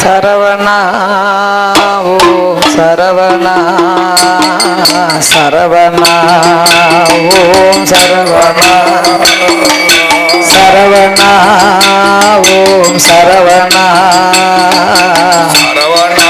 சரவணா ஓம் சரவணா சரவணா ஓம் சரவணா சரவணா ஓம் சரவணா சரவணா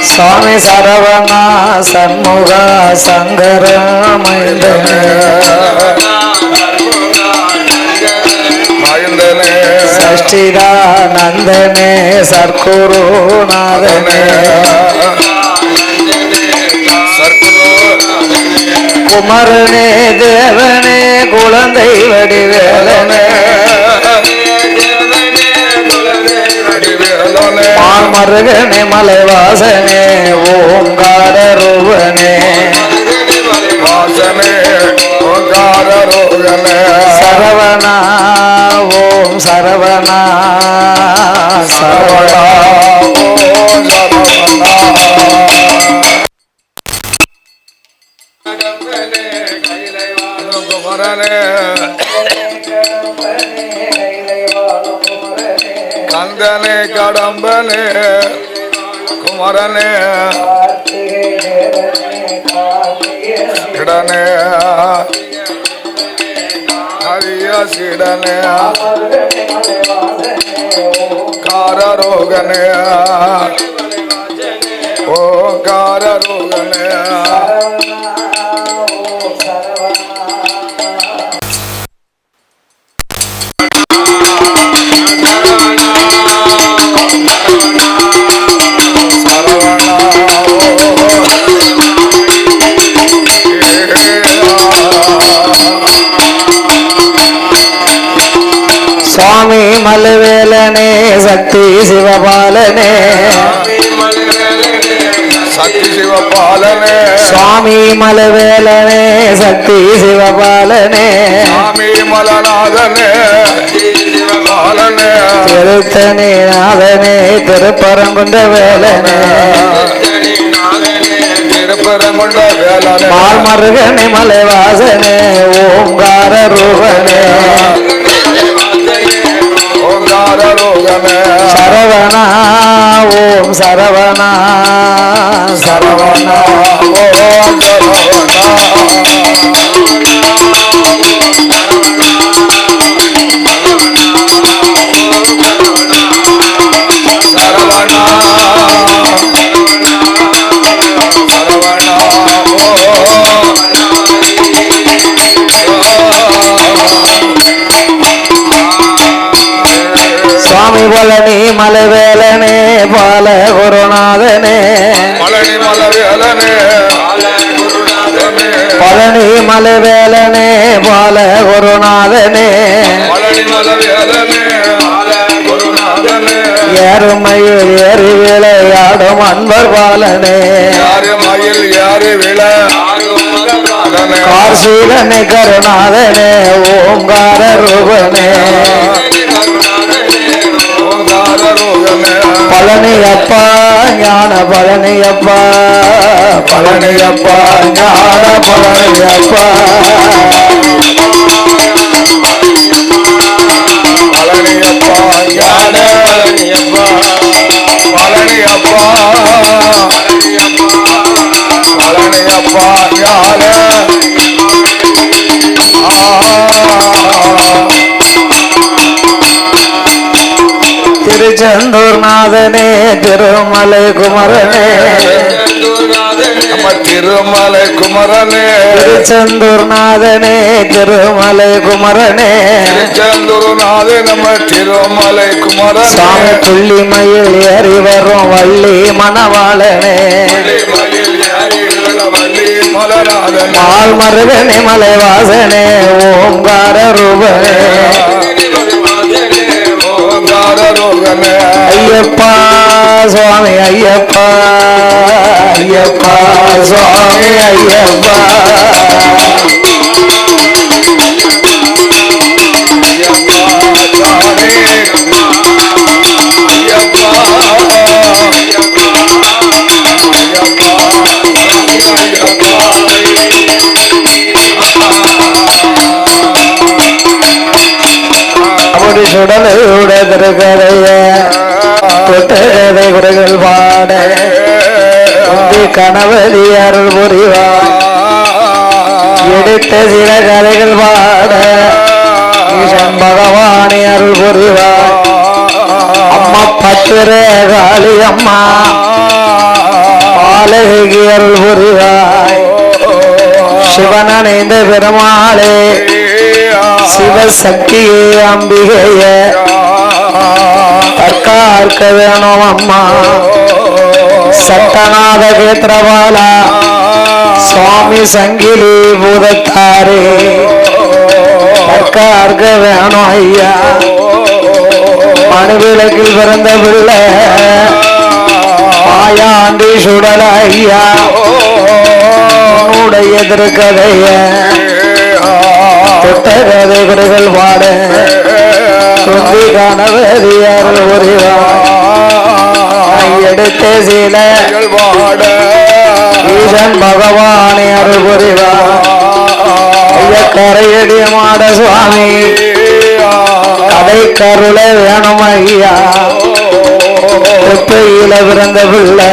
சுவாமி சரவணா சண்முக சங்கர மைந்தனே சஷ்டிதானந்தனே சர்க்குருநாதனே குமரனே தேவனே குழந்தை வடிவேலனே மருகனே மலைவாசனே ஓங்கார ரூபனே சரவணா ஓம் சரவணா சரவணா ஓம் சரவணா கந்தனே கடம்பனே குமரனே கிடனே ஹரிய சிடனே காரரோகனே ஓ காரரோகனே சுவாமி மலைவேலனே சக்தி சிவபாலனே சக்தி சிவபாலனே சுவாமி மலைவேலனே சக்தி சிவபாலனே சுவாமி மலநாதனே சிவபாலனே திருத்தணி நாதனே திருப்பரங்குன்ற வேலனே திருப்பரங்குன்ற வேலனே மால்மருகனே மலைவாசனே ஓங்கார ரூபனே சரவணா ஓம் சரவணா சரவணா ஓம் சுவாமி பழனி மலைவேலனே பால குருநாதனே பழனி மலைவேலனே பழனி மலைவேலனே பால குருநாதனே பழனி மலைவேலனே ஏறுமயில் ஏறி விளையாடும் அன்பர் பாலனே யாருமயில் யாரு விளையாடும் கார்சீலனை கருநாதனே ஓங்கார ரூபனே பழனியப்பா ஞான பழனியப்பா பழனியப்பா ஞான பழனியப்பா பழனியப்பா ஞான பழனியப்பா பழனியப்பா ஞான திருச்செந்தூர் நாதனே திருமலை குமரனே திருமலை குமரனே திருச்செந்தூர் நாதனே திருமலை குமரனே திருச்செந்தூர் நாதே நம்ம திருமலை குமரன் சாமி புள்ளிமயில் ஏறி வரும் வள்ளி மணவாளனே மால்மருகனே மலைவாசனே ஓங்கார ரூபனே ஐயப்பா சுவாமி ஐயப்பா ஐயப்பா சுவாமி ஐயப்பா சுடலோட திருக்கதைய தொட்டகதை குறைகள் பாட கணவதி அருள் புரிவார் எடுத்த சில கதைகள் பாட ஈசன் பகவானி அருள் புரிவார் அம்மா பத்திர காளி அம்மா பாலகி அருள் புரிவாய் சிவனணைந்த பெருமாளே சிவசக்தியே அம்பிகைய தற்காக்க வேணும் அம்மா சட்டநாத கேத்திரபாலா சுவாமி சங்கிலி பூதத்தாரே தற்காக்க வேணும் ஐயா மனுவிளக்கில் பிறந்த பிள்ளை மாயாண்டி சுடல ஐயா உன்னுடைய திருக்கதைய தொட்டகதை குறைகள் பாட சொல்லி கணவதியார் புரிவார் எடுத்த சில பாட ஈசன் பகவானே அருள் புரிவார் ஐய கரையடி மாட சுவாமி கதை கருள வேணும் ஐயா தொப்பையில பிறந்த பிள்ளை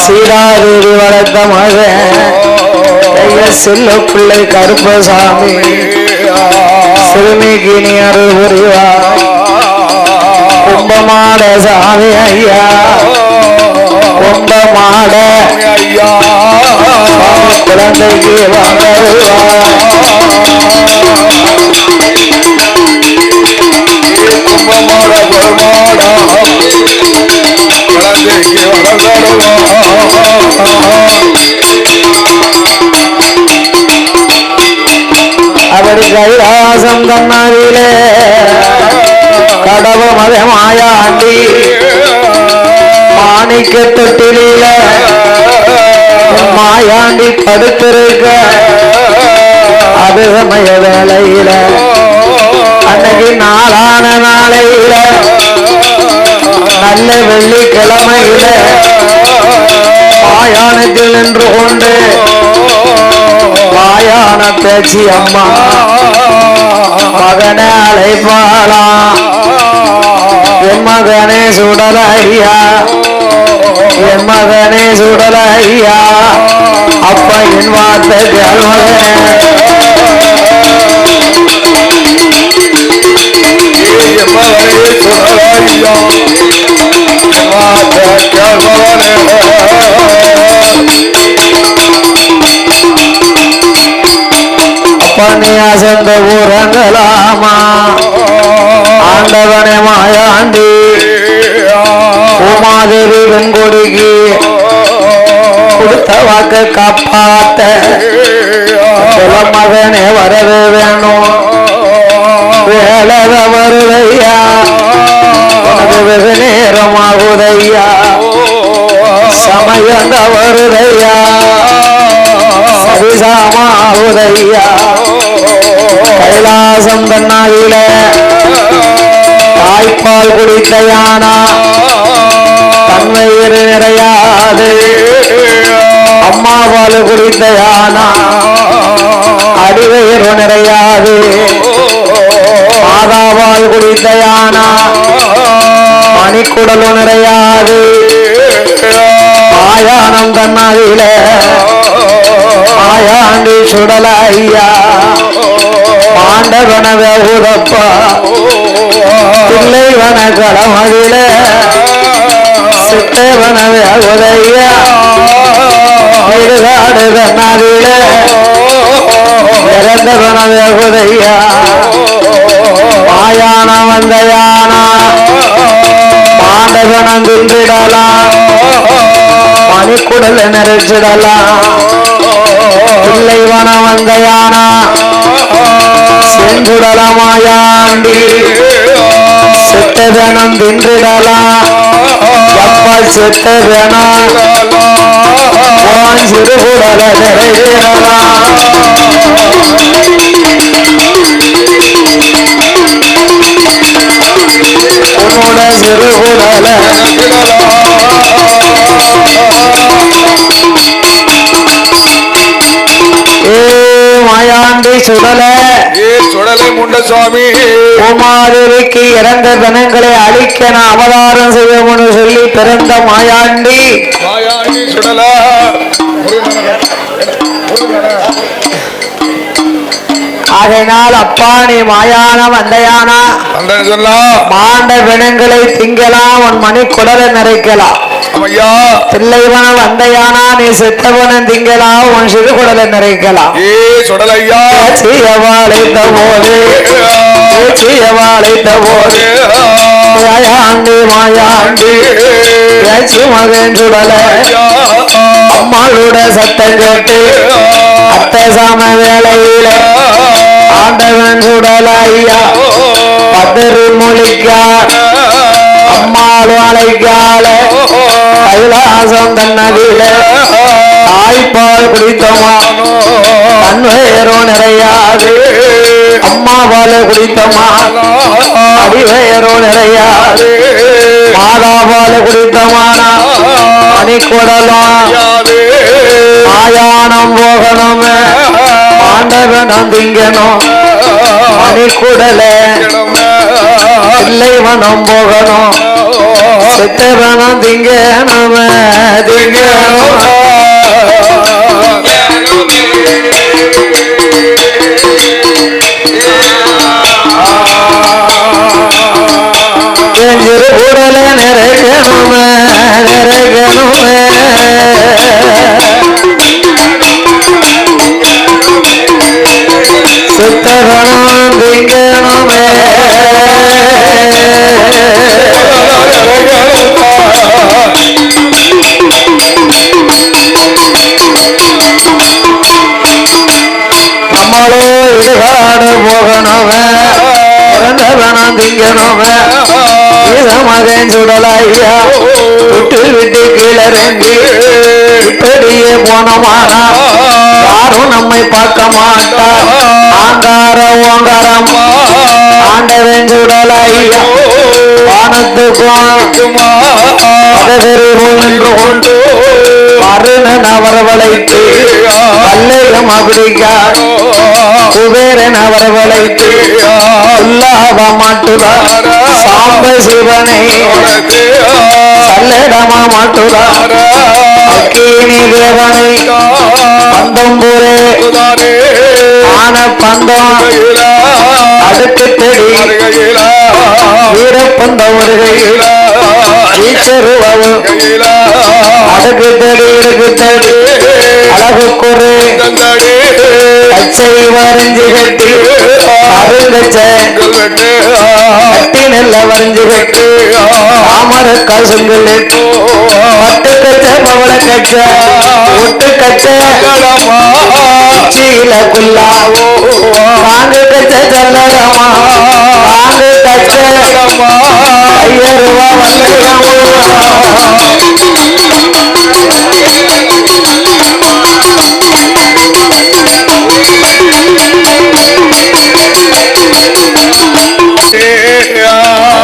சீதாதேவி வளர்த்த மகன் செல்ல பிள்ளை கருப்பசாமி சிறுமிக்கு நீ அருள் புரிவார் கும்பமாட சாமி ஐயா கும்பமாட ஐயா குழந்தைக்கு வருவார் கும்பமாட கும்பமாட குழந்தைக்கு அவரு கைலாசம் கண்ணாரிலே கடவு மத மாயாண்டி மாணிக்க தொட்டில மாயாண்டி படுத்திருக்க அது சமய வேளையில அன்னைக்கு நாளான நாளையில நல்ல வெள்ளிக்கிழமையில மாயாணத்தில் நின்று கொண்டு மாயான பேச்சு அம்மா மகனே அழைப்பாளா என் மகனே சுடல ஐயா என் மகனே சுடல ஐயா அப்ப என் வார்த்தை கேள்வனே சுடல ஐயா வார்த்தை கேள்வனே பணியாசந்த ஊரங்களாமா ஆண்டவனே மாயாண்டி உமாதேவி வெங்கொடிக்கு கொடுத்த வாக்க காப்பாத்த மகனே வரவே வேணும் வேலத வருதையா உனக்கு வெகு நேரமாகுதையா சமயந்த வருதையா சரிசாமாகுதையா கைலாசம் கண்ணாயில தாய்ப்பால் குடித்த யானா தன்வயிறு நிறையாது அம்மா பால் குடித்த யானா அடிவயிறு நிறையாது மாதாபால் குடித்த யானா மணிக்குடலும் நிறையாது மாயானம் கண்ணாயில மாயாண்டி சுடல ஐயா பாண்டவன வேகுதப்பா பிள்ளைவன கடமதில சித்தவன வேகுதையா இடுகாடு கண்ணாதில இறந்தவன வேகுதையா மாயான வந்த யானா பாண்டவனம் தின்றிடலாம் மணிக்குடல் நிறைச்சிடலாம் பிள்ளைவன வந்த யானா செங்குடலமாயாண்டி சித்ததனம் தின்றிடலாம் எப்ப செத்த வேணாம் சிறுகுடல நிறைவேறலாம் உன்னோட சிறுகுடல மாயாண்டி சுடலை சுடலை முண்ட சுவாமி உமாதேவிக்கு இறந்த தனங்களை அழிக்க நான் அவதாரம் செய்யணும்னு சொல்லி பிறந்த மாயாண்டி சுடல அதனால் அப்பா நீ மாயான வந்தையானா மாண்ட பிணங்களை திங்கலாம் உன் மணி குடலை நிறைக்கலாம் தில்லைவன வந்தையானா நீ செத்தவன திங்கலாம் உன் சிறு குடலை நிறைக்கலாம் செய்யவாழைத்த போது செய்யவாழைத்த போது மாயாண்டி மாயாண்டி மகன் சுடல அம்மாளோட சத்தம் கேட்டு அத்தை சாம வேளையில ஆண்டவன் சுடல ஐயா பதறி மொழிக்கார் அம்மாளும் அழைக்கால கைலாசம் தன்னதில தாய்ப்பால் குடித்தோமா தன்வயரும் நிறையாது அம்மா பால குடித்தோமா அடிவயரும் நிறையாது மாதா பால குடித்தோமானா மணிக்குடலும் மாயானம் போகணும் ஆண்டவனம் திங்கணும் மணிக்குடல இல்லைவனம் போகணும் சித்தவனம் திங்கணும் திங்கணும் சிறு உடல நிறைக்கணும் நிறைக்கணும் சித்தவனம் திங்கணுமே நம்மளோ இடுகாடு போகணுமே பிறந்தவனம் திங்கணுமே மகன் சுடலையா விட்டு விட்டு கீழறங்கி இப்படியே போனோமானா யாரும் நம்மை பார்க்க மாட்டா ஆங்கார ஓங்காரம் ஆண்டவன் சுடலையா வானத்துக்கும் என்று கொண்டு அருணன் அவரவளைத்து வல்லையம் அப்படிக்கார் குபேரன் அவரவளைத்து உல்லாப மாட்டுதார் சாம்ப சிவனை சல்லடமா மாட்டுதார் அக்கீனி தேவனை பந்தம்பூரே ஆன பந்தம் அடுக்கு தெடி வீரப்பந்த வருகையில் ஈச்சருவவு அடுக்கு தெடி இடுக்கு தெடி அழகு குறை பச்சை வரைஞ்சு கட்டி அருங்கச்ச கட்டி நெல்ல வரைஞ்சு கட்டி தாமர கசுங்கள் பட்டு கச்ச பவள கச்ச ஒட்டு கச்ச சீல குல்லாவோ வாங்கு கச்ச சல்லடமா வாங்கு கச்ச ஐயருவா வந்தயமோ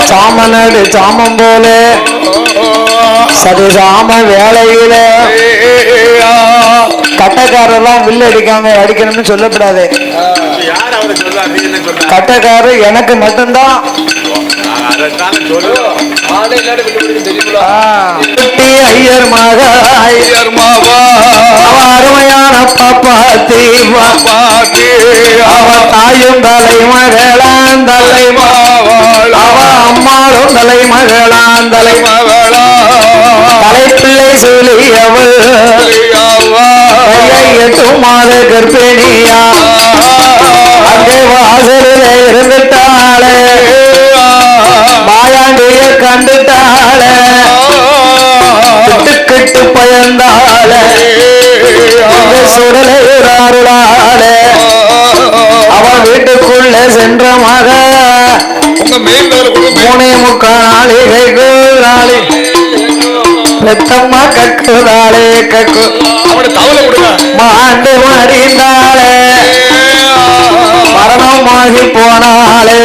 சாமனடு சாமம் போல சதுசாம வேலையில கட்டக்காரெல்லாம் வில்லு அடிக்காம அடிக்கணும்னு சொல்லப்படாது. கட்டக்காரர் எனக்கு மட்டும்தான். ஐயர் மகா அருமையான பாப்பாத்தி அவ தாயும் தலை மகளான் தலை அவ அம்மாளும் தலை மகளான் தலை தலைப்பிள்ளை சொல்லியவள் 8 மாத கர்ப்பிணியா அங்கே வாசலில் இருந்துட்டாளே மாயாண்டிய கண்டுட்டாளே கிட்டு பயந்தாளே சுடலையாளே அவ வீட்டுக்குள்ள சென்ற மக 3 முக்கால் நாளிகைக்கு நாளை பெத்தம்மா கக்குதாளே கக்கு அவனை தவளை கொடுங்க மாண்டு மறிந்தாளே மரணமாகி போனாளே.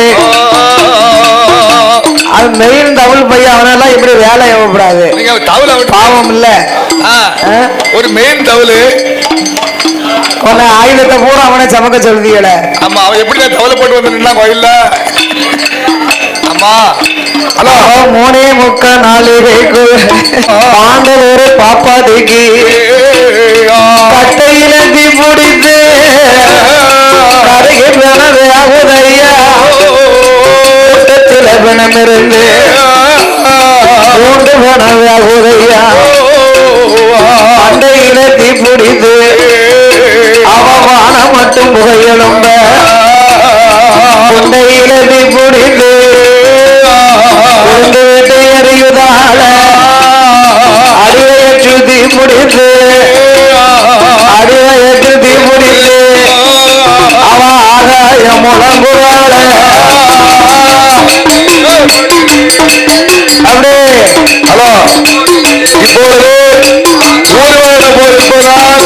அது மெயின் தமிழ் பையன், அவனெல்லாம் இப்படி வேலை ஏவப்படாது. நீங்க தவளை பாவம் இல்ல. ஒரு மெயின் தவளு உன்னை ஆயுதத்தை பூரா அவனை சமக்க சொல்லுதீங்கள. ஆமா, அவன் எப்படி தவளை போட்டு வந்து நின்னா கோயில்ல. அம்மா ஹலோ, 3:45 பாண்டவர் பாப்பாதிக்கு கட்டையில தீ பிடித்து கரைக்கு பிணவையாகுதையா கூட்டத்தில பிணம் இருந்து 3 பிணவையாகுதையா அண்டையில தீ பிடித்து அவமான மட்டும் புகையெழும்ப குண்டையில தீ பிடித்து குண்டு விட்டு எறியுதால அடிவையற்று தீ பிடித்து அடிவையற்று தீ பிடித்து அவ ஆகாய முழங்குவாள அப்படியே. ஹலோ, இப்பொழுது ஊர்வல போயிருப்பதால்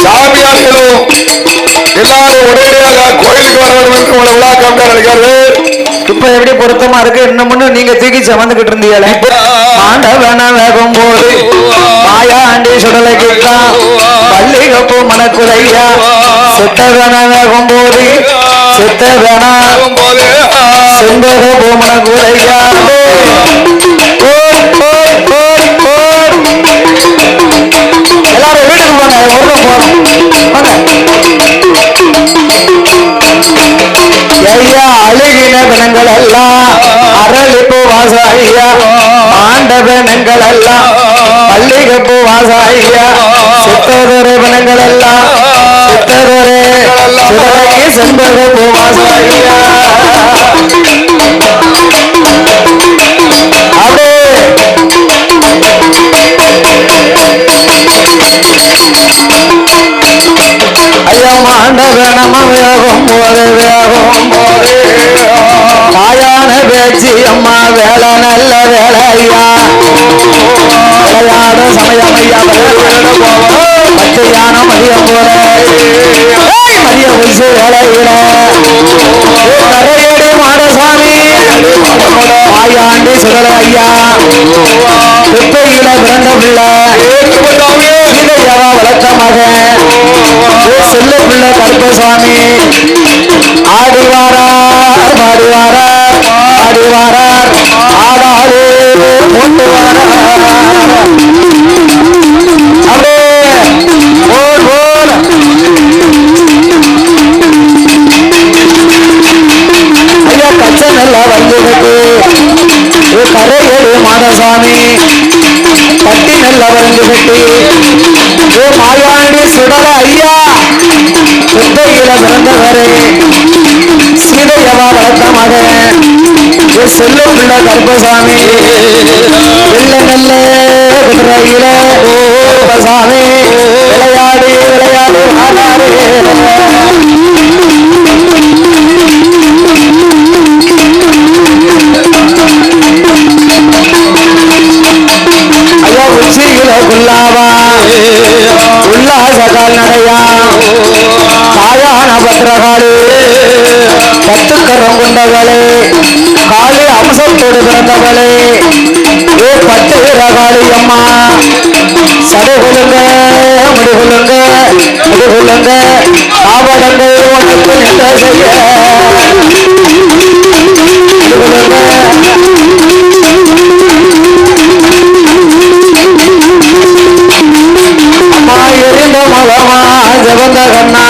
சாமியார்களும் எல்லாரும் உடனடியாக கோயிலுக்கு வர வேண்டும் என்று உங்களை விழா காமிட்டார் அழைக்கிறார்கள். இப்ப எப்படி பொருத்தமா இருக்கு? இன்னும் நீங்க தூக்கி சமந்துகிட்டு இருந்தீங்களே. மாண்டவன வேகும் போது மாயாண்டி சுடலை கிட்டா பள்ளி கப்பு மணக்குலையா சித்தவன வேகும் போது சித்தவன செந்தகப்பு மணக்குலையா. எல்லாரும் வீட்டுக்கு போங்க, ஒரு போறோம் ஐயா. அழுகின பிணங்கள் எல்லாம் அரளிப்பு வாசாயா ஆண்ட பிணங்கள் எல்லாம் பள்ளிகப்பு வாசாயா சித்ததொரு பிணங்கள் எல்லாம் சித்ததொரு சிதறி செம்பகப்பு வாசாயா. அப்படியே ஐயா மாண்ட பிணமும் வேகும் போது வேகும் போது தாயான பேச்சு அம்மா வேலை நல்ல வேலை ஐயா விளையாடும் சமயம் ஐயா மத்தியான மதியம் போல மதிய உச்சி வேலையில கரையடி மாடசாமி ஆயாண்டி சுடலை ஐயா குப்பையில பிறந்த பிள்ளை இதையவா வளர்த்த மகன் செல்ல பிள்ளை கருப்பசாமி ஆடி வாரார் பாடி வாரார் ஆடி வாரார் ஆடாது கொண்டு வாரார். அப்படியே போல் போல் ஐயா கச்சை நல்லா வந்துவிட்டு கரையடி மாடசாமி பட்டி நல்லா வந்துவிட்டு மாயாண்டி சுடலை ஐயா குப்பையில பிறந்தவரே சீதையவா வளர்த்த மகன் செல்ல பிள்ளை கருப்பசாமி வெள்ள நல்ல குதிரையில கருப்பசாமி விளையாடி விளையாடி ஆடாரு. ஐயா உச்சியில குல்லாவா உல்லாச கால்நடையா தாயான பத்திரகாளி பத்துக்கரம் கொண்டவளே காளி அம்சத்தோடு பிறந்தவளே ஏ பட்டு காளி அம்மா சடுகுலுங்க முடிகுலுங்க முடிகுலுங்க ஆவடங்கள் உனக்கு நின்ற செய்ய அம்மா எரிந்த மகமா ஜபந்த கண்ணா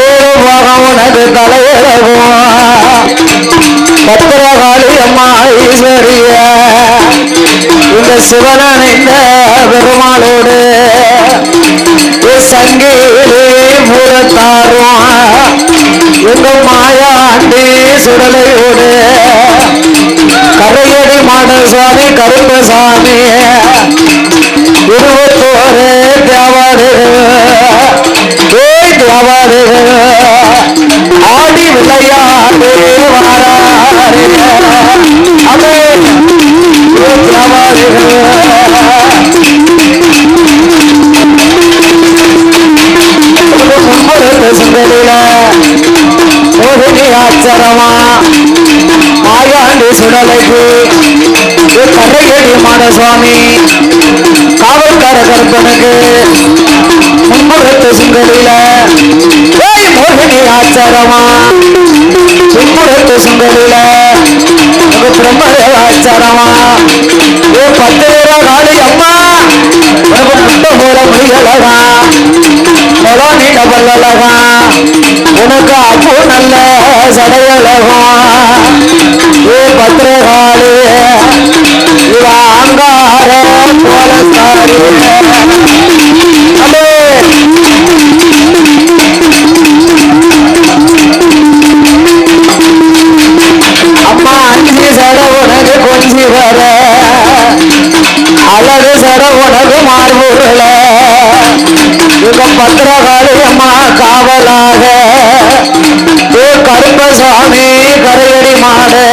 ஏழு பாகம் உனக்கு தலையிடவும் பத்திரகாளி அம்மா ஈஸ்வரிய இந்த சிவனடைந்த பெருமாளோடு சங்கிலே மூலத்தாரும் எங்க மாயாண்டி சுடலையோடு கரையடி மாடசாமி கருப்பசாமி 21 தேவாடு தேவாடு ஆடி விளையாடு வாராரு அவே தேவாடு மாடசுவாமி காவல்கார கருப்பனுக்கு முன்புறத்து சுங்கலில மோகினி ஆச்சாரமா பின்புறத்து சுங்கலில பிரம்மதேவ ஆச்சாரமா பத்தேர காளி அம்மா உனக்கு முட்ட போல முடியலகா மொழா நீண்ட பல்லலகா உனக்கு அப்பு நல்ல சடையலகா பத்திரகாளி இவ அங்கார போலக்காரி அம்மா அஞ்சு சட உனக்கு கொஞ்சி வர அழகு சட உனக்கு மார்புல இவ பத்திரகாளி அம்மா காவலாக கருப்பசாமி கரையடி மாடு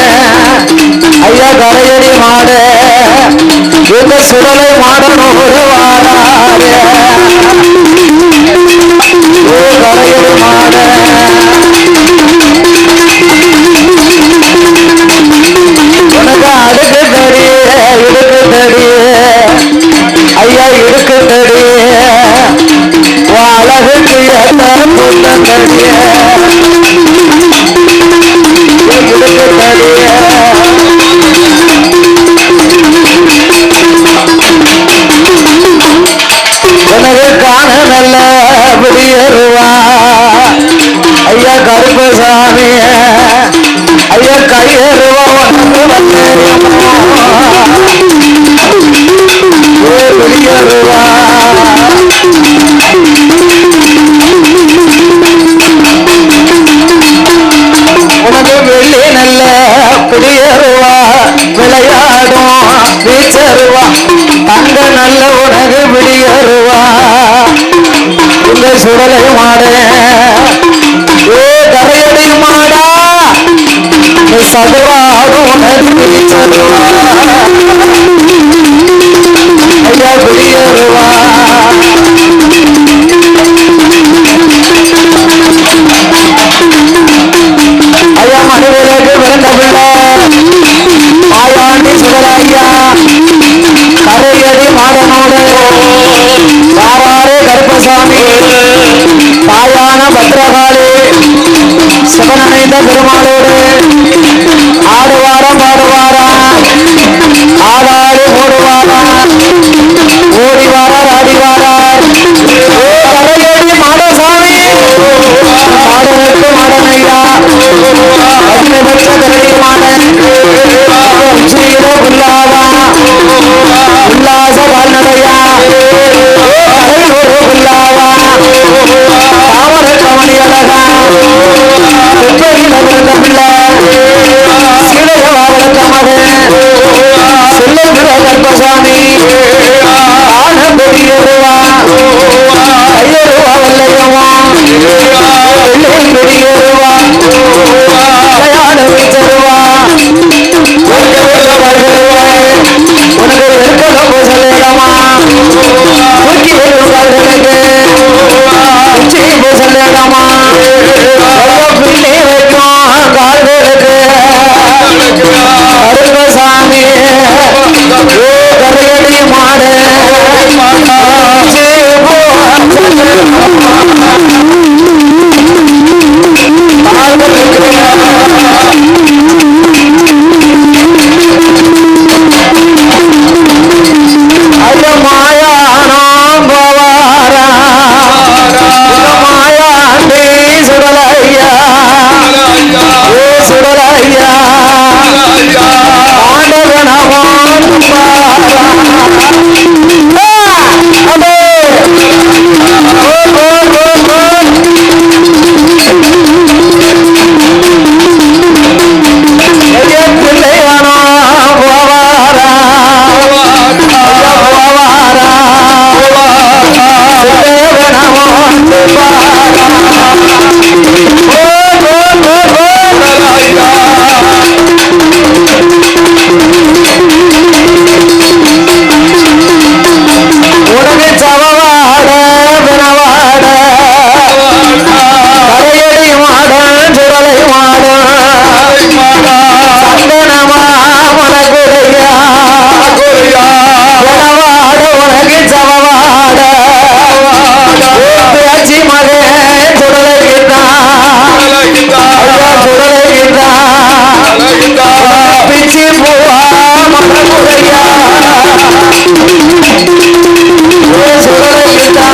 ஐயா கரையடி மாடு இந்த சுடலை மாடனோடு வாராரு கரையடி மாடு உனக்கு அடுக்கு தடி இடுக்கு தடி ஐயா இடுக்கு தடி அழகுக்கு என்ன புத்தம் தடி உனக்கு காண நல்ல குடியேறுவா ஐயா கருப்பசாமி ஐயா கையேறுவா குடியேறுவா உனக்கு வெள்ளி நல்ல குடியேறுவா விளையாடும் வீச்சருவா தங்க நல்ல உனக்கு விடியருவா இந்த சுடலை மாடு கரையடி மாடா நீ சதுவாடும் உனக்கு வீச்சருவா ஐயா விடியருவா ஐயா மனிதர்களுக்கு பிறந்த பிள்ளை மாயாண்டி சுடலையா கரையடி மாடனோடு வாராறு கருப்பசாமி தாயான பத்ரகாளி சிவனடைந்த பெருமாளோடு ஆடுவாரா பாடுவாரா ஆடாடு ஓடுவாரா ஓடிவாரா ஆடிவாரா கரையடி மாடசாமி மாடனுக்கு மாடனையா அதிகபட்ச கரையடி மாடன் உச்சியில புல்லாவா உல்லாச வாழ்நடையா புல்லாவா தாமர கமணி அழகா பிள்ளை சீலைய வாழக்க மகன் செல்லுகிற கர்ப்பசாமி ஆனந்த வெளியேறுவா கையேறுவா வல்லையவா வெளியேறுவா தயார வீச்சருவா உனக்கு வெறுக்கல பூசலேடமா தூக்கி வருவார்களுக்கு உச்சி பூசலேடமா பிள்ளை வைக்கும் கால்களுக்கு கருப்பசாமி கரையடி மாடு பிச்சு போவா மனமுறையா சுடலைக்குத்தா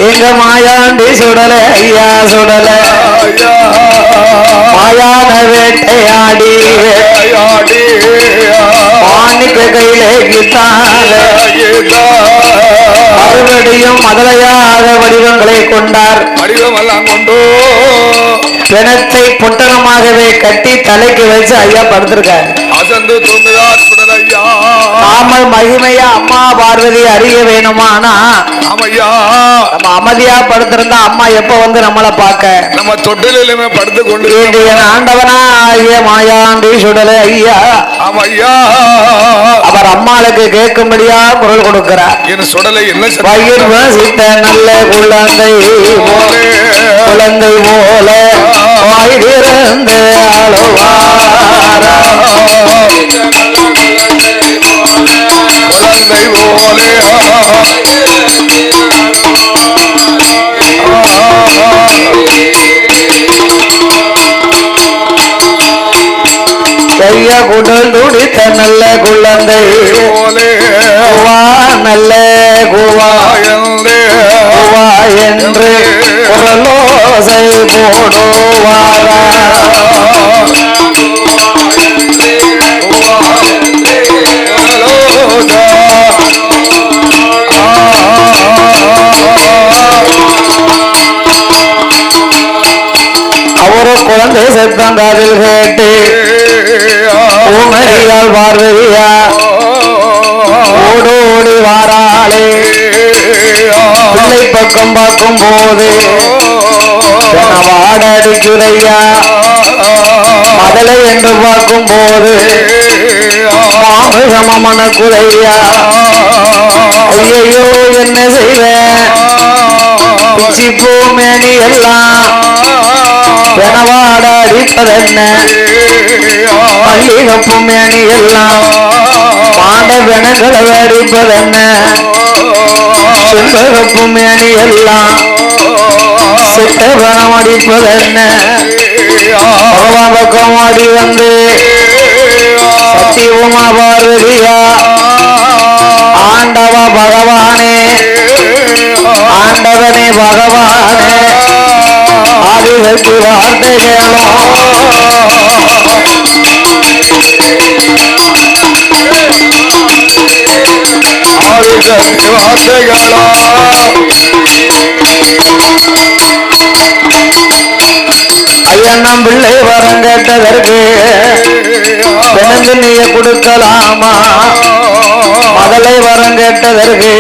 எங்க மாயாண்டி சுடல ஐயா சுடல மாயான வேட்டையாடி மாணிக்க கையிலே கிட்டால மறுபடியும் மதலையாக வடிவங்களை கொண்டார். வடிவமெல்லாம் கொண்டு பிணத்தை பொட்டணமாகவே கட்டி தலைக்கு வச்சு ஐயா படுத்திருக்காரு. அசந்து தூங்குதார் சுடல் ஐயா. நாமல் மகிமையா அம்மா பார்வதி அறிய வேணுமானா ஆமையா நம்ம அமைதியா படுத்திருந்தா அம்மா எப்ப வந்து நம்மளை பார்க்க நம்ம தொட்டிலுமே படுத்து கொண்டு என் ஆண்டவனா ஐயா மாயாண்டி சுடலை ஐயா. ஆமையா அவர் அம்மாளுக்கு கேட்கும்படியா குரல் கொடுக்கிறார். என் சுடலை என்ன பயிர் வசித்த நல்ல குழந்தை குழந்தை போல வாய்திறந்து அழுவாரா குழந்தை போலே கையா குடல் துடித்த நல்ல குழந்தை குவா நல்ல குவா குவா என்று குரலோசை போடுவாரா அவரு குழந்தை சத்தம் காதில் கேட்டு பூமரியால் பார்வதியா ஓடோடி வாராளே. பிள்ளை பக்கம் பார்க்கும் போது வாடடிக்குதையா மதலை என்று பார்க்கும் போது மாமிசமன குதையா. ஐயோ என்ன செய்வேன் பிச்சி பூமேனி எல்லாம் பெணவாட அடிப்பதென்ன மல்லிகப்பு மேனி எல்லாம் மாட வெனங்களை அடிப்பதென்ன செம்பகப்பு மேனி எல்லாம் சிட்ட பணம் அடிப்பதென்ன பக்கம் ஆடி வந்து ஆத்தி உமா பார்வதியா ஆண்டவ பகவானே ஆண்டவனே பகவானே ஆதிசக்தி வார்த்தைகளோ ஆதிசக்தி வார்த்தைகளோ ஐயண்ணம் பிள்ளை வரம் கேட்டதற்கு பிணந்து நீய கொடுக்கலாமா மகளை வரம் கேட்டதற்கு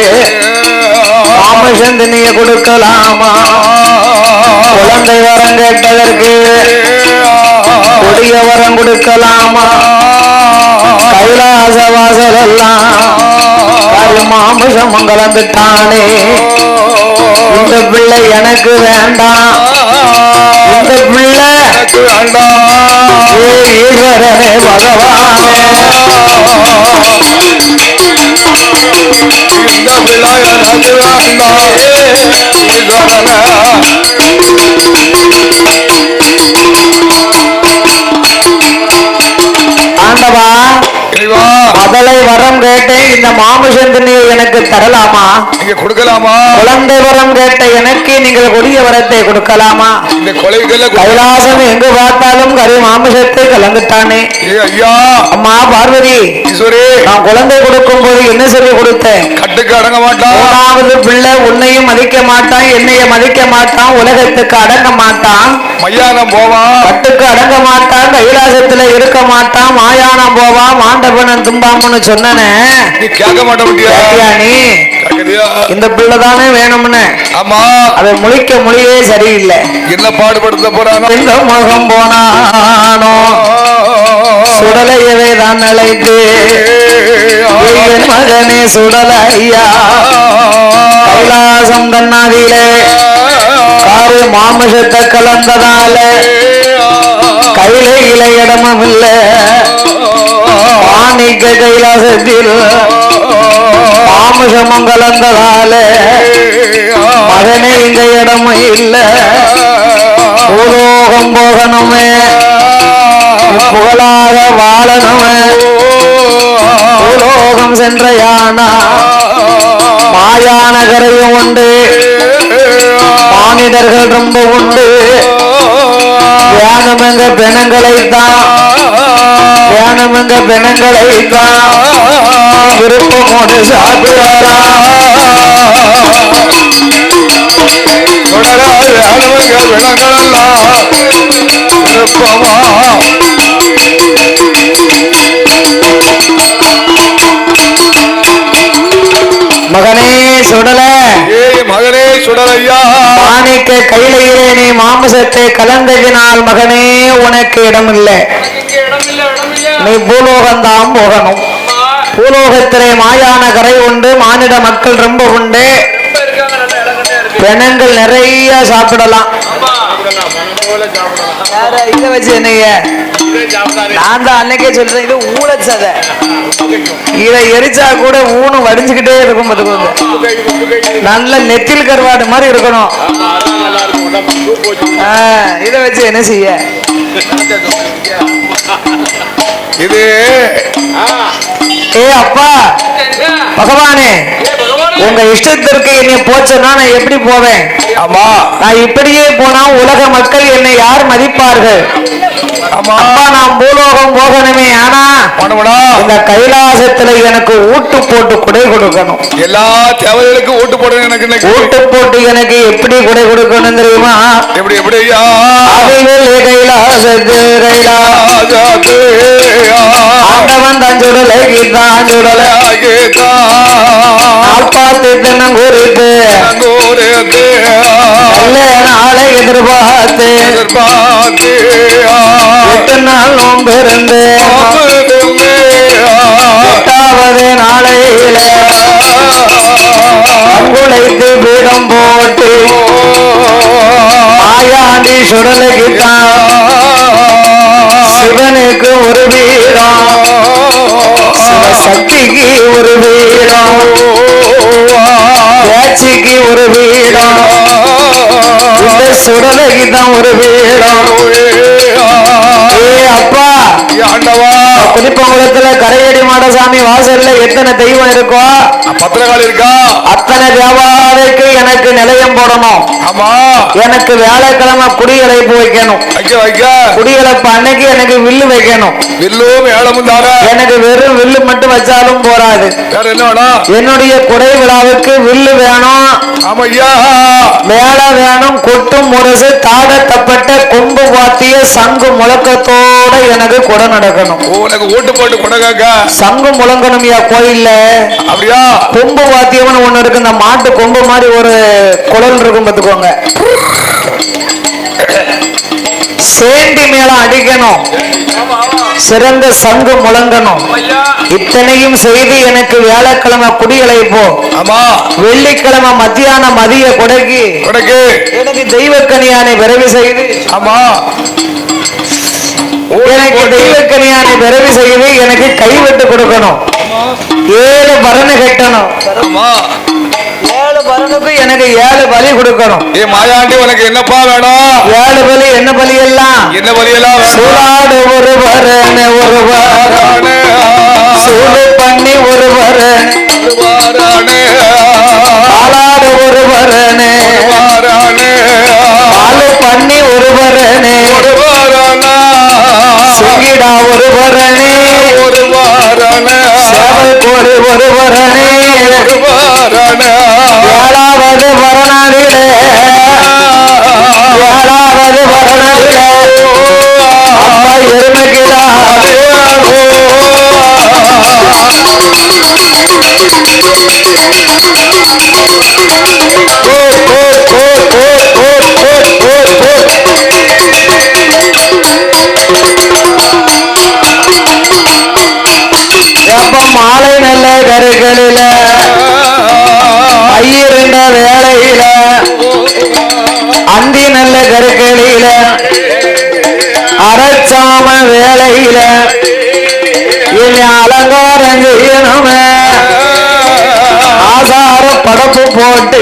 காமசந்து நீய கொடுக்கலாமா குழந்தை வரம் கேட்டதற்கு கொடிய வரம் கொடுக்கலாமா கைலாச வாசல் எல்லாம் மாமிசம் கலந்துட்டானே இந்த பிள்ளை எனக்கு வேண்டாம் இந்த பிள்ளை ஈஸ்வரனே பகவானே இந்த பிள்ளை எனக்கு வேண்டாம் ஆண்டவா மகளை வரம் கேட்டேன் இந்த மாமிசந்தினியை எனக்கு தரலாமா நீங்க கொடுக்கலாமா குழந்தை வரம் கேட்ட எனக்கு நீங்கள் கொடிய வரத்தை கொடுக்கலாமா இந்த கொலைகளை கைலாசம் எங்கு பார்த்தாலும் கரி மாமிசத்தை கலந்துட்டானே ஐயா அம்மா பார்வதி ஈஸ்வரே நான் குழந்தை கொடுக்கும் போது என்ன சொல்லி கொடுத்தேன் கட்டுக்கு அடங்க மாட்டான் மூணாவது பிள்ளை உன்னையும் மதிக்க மாட்டான் என்னைய மதிக்க மாட்டான் உலகத்துக்கு அடங்க மாட்டான் மையானம் போவான் கட்டுக்கு அடங்க மாட்டான் கைலாசத்துல இருக்க மாட்டான் மாயானம் போவான் மாண்டவனன் தும்பாமன்னு சொன்னனே நீ கேட்க மாட்ட முடியா நீ இந்த பிள்ளை தானே வேணும்னு ஆமா அதை முழிக்க மொழியே சரியில்லை என்ன பாடுபடுத்த போறானோ இந்த முகம் போனானோ சுடலையவே தான் அழைத்து என் மகனே சுடல ஐயா கைலாசம் தன்னாதிலே காரு மாமிசத்தை கலந்ததால கையில இலை இடமும் இல்ல மாணிக்க கைலாசத்தில் மாமிசமும் கலந்ததால மகனே இங்க இடமும் இல்ல பூலோகம் போகணுமே புகழாக வாழணுமே பூலோகம் சென்ற யானா மாயான கரையும் உண்டு மானிடர்கள் ரொம்ப உண்டு தியானமெங்க பெணங்களைத்தான் தியானமெங்க பெணங்களைத்தான் விருப்பமோடு சாப்பிடலாம் மகனே சுடல மகனே சுடலையா மாணிக்க கையிலே நீ மாமிசத்தை கலந்ததினால் மகனே உனக்கு இடமில்லை நீ பூலோகம்தான் போகணும் பூலோகத்திலே மாயான கரை உண்டு மானிட மக்கள் ரொம்ப உண்டு பெணங்கள் நிறைய சாப்பிடலாம் இதை வச்சு என்னைய நான் தான் அன்னைக்கே சொல்றேன் இது ஊழச்சத இதை எரிச்சா கூட ஊனு வடிஞ்சுக்கிட்டே இருக்கும் நல்ல நெத்தில் கருவாடு மாதிரி இருக்கணும் இதை வச்சு என்ன செய்ய இது ஏ அப்பா பகவானே உங்க இஷ்டத்திற்கு என்னை போச்சுன்னா நான் எப்படி போவேன் ஆமா நான் இப்படியே போனா உலக மக்கள் என்னை யார் மதிப்பார்கள் ஆமா அப்பா நான் பூலோகம் போகணுமே ஆனா இந்த கைலாசத்துல எனக்கு ஊட்டு போட்டு குடை கொடுக்கணும் எல்லா தேவைகளுக்கும் ஊட்டு போடணும் எனக்கு ஊட்டு போட்டு எனக்கு எப்படி குடை கொடுக்கணும் தெரியுமா எப்படி எப்படியா கைலாசத்தில் ஆண்டவன் தான் சுடலை கீதான் சுடலை பார்த்து தினம் குறித்து நல்ல நாளை எதிர்பார்த்து 8 நாள் நோன்பு இருந்து 8வது நாளையில அங்குழைத்து பீடம் போட்டு ஆயாண்டி சுடலைக்குத்தான் சிவனுக்கு ஒரு வீரம் சிவசக்திக்கு ஒரு வீரம் பேச்சுக்கு ஒரு வீரம் இந்த சுடலைக்கு தான் ஒரு வீரம் ஏ அப்பா ஆண்டவா புலிப்பங்குளத்துல கரையடி மாடசாமி வாசல்ல எத்தனை தெய்வம் இருக்கோ பத்திரகாளி இருக்கா அத்தனை தேவாலைக்கு எனக்கு நிலையம் போடணும். ஆமா எனக்கு வியாழக்கிழமை குடியழைப்பு வைக்கணும். வைக்க வைக்க குடியழைப்பு அன்னைக்கு எனக்கு வில்லு வைக்கணும். வில்லும் ஏழமும் தார எனக்கு வெறும் வில்லு மட்டும் வச்சாலும் போராது. வேற என்ன வேணும்? என்னுடைய குடை விழாவுக்கு வில்லு வேணும், ஆமா ஐயா மேள வேணும், கொட்டும் முரசு தாட தப்பட்ட கொம்பு வாத்திய சங்கு முழக்கத்தோட எனக்கு குடை நடக்கணும். உனக்கு ஓட்டு போட்டு கொடகாக்க சங்கு முழங்கணும்யா கோயில்ல. அப்படியா? கொம்பு வாத்தியம்னு ஒண்ணு இருக்கு, இந்த மாட்டு கொம்பு மாதிரி ஒரு குழல் இருக்கும் பார்த்துக்கோங்க. சேண்டி மேளம் அடிக்கணும், சிறந்த சங்கு முழங்கணும். இத்தனையும் செய்து எனக்கு வியாழக்கிழமை குடியழைப்போ, ஆமா வெள்ளிக்கிழமை மத்தியானம் மதிய கொடைக்கு கொடைக்கு எனக்கு தெய்வக்கனியானை விரைவு செய்து, ஆமா எனக்கு தெய்வக்கனியானை விரைவு செய்து எனக்கு கைவிட்டு கொடுக்கணும். 7 பரணு கட்டணும். ஆமா 7 பரனுக்கு எனக்கு 7 பலி கொடுக்கணும். ஏ மாயாண்டி உனக்கு என்னப்பா வேணும்? 7 பலி என்ன பலி எல்லாம்? என்ன பலியெல்லாம் சூடாடு ஒரு பரணு சூடு பண்ணி ஒரு பரணு பாலாடு ஒரு பரணு பாலு பண்ணி ஒரு பரணு சுங்கிடா ஒரு பரணு சேவல் கோழி ஒரு பரணு 7வது பரணாவிலே 7வது பரணாவிலே அப்பா எருமைக்கிடா மாலை நல்ல கருகளில ஐயிருந்த வேளையில அந்தி நல்ல கருக்களில அரைச்சாம வேளையில இனி அலங்காரம் செய்யணுமே. ஆசார படப்பு போட்டு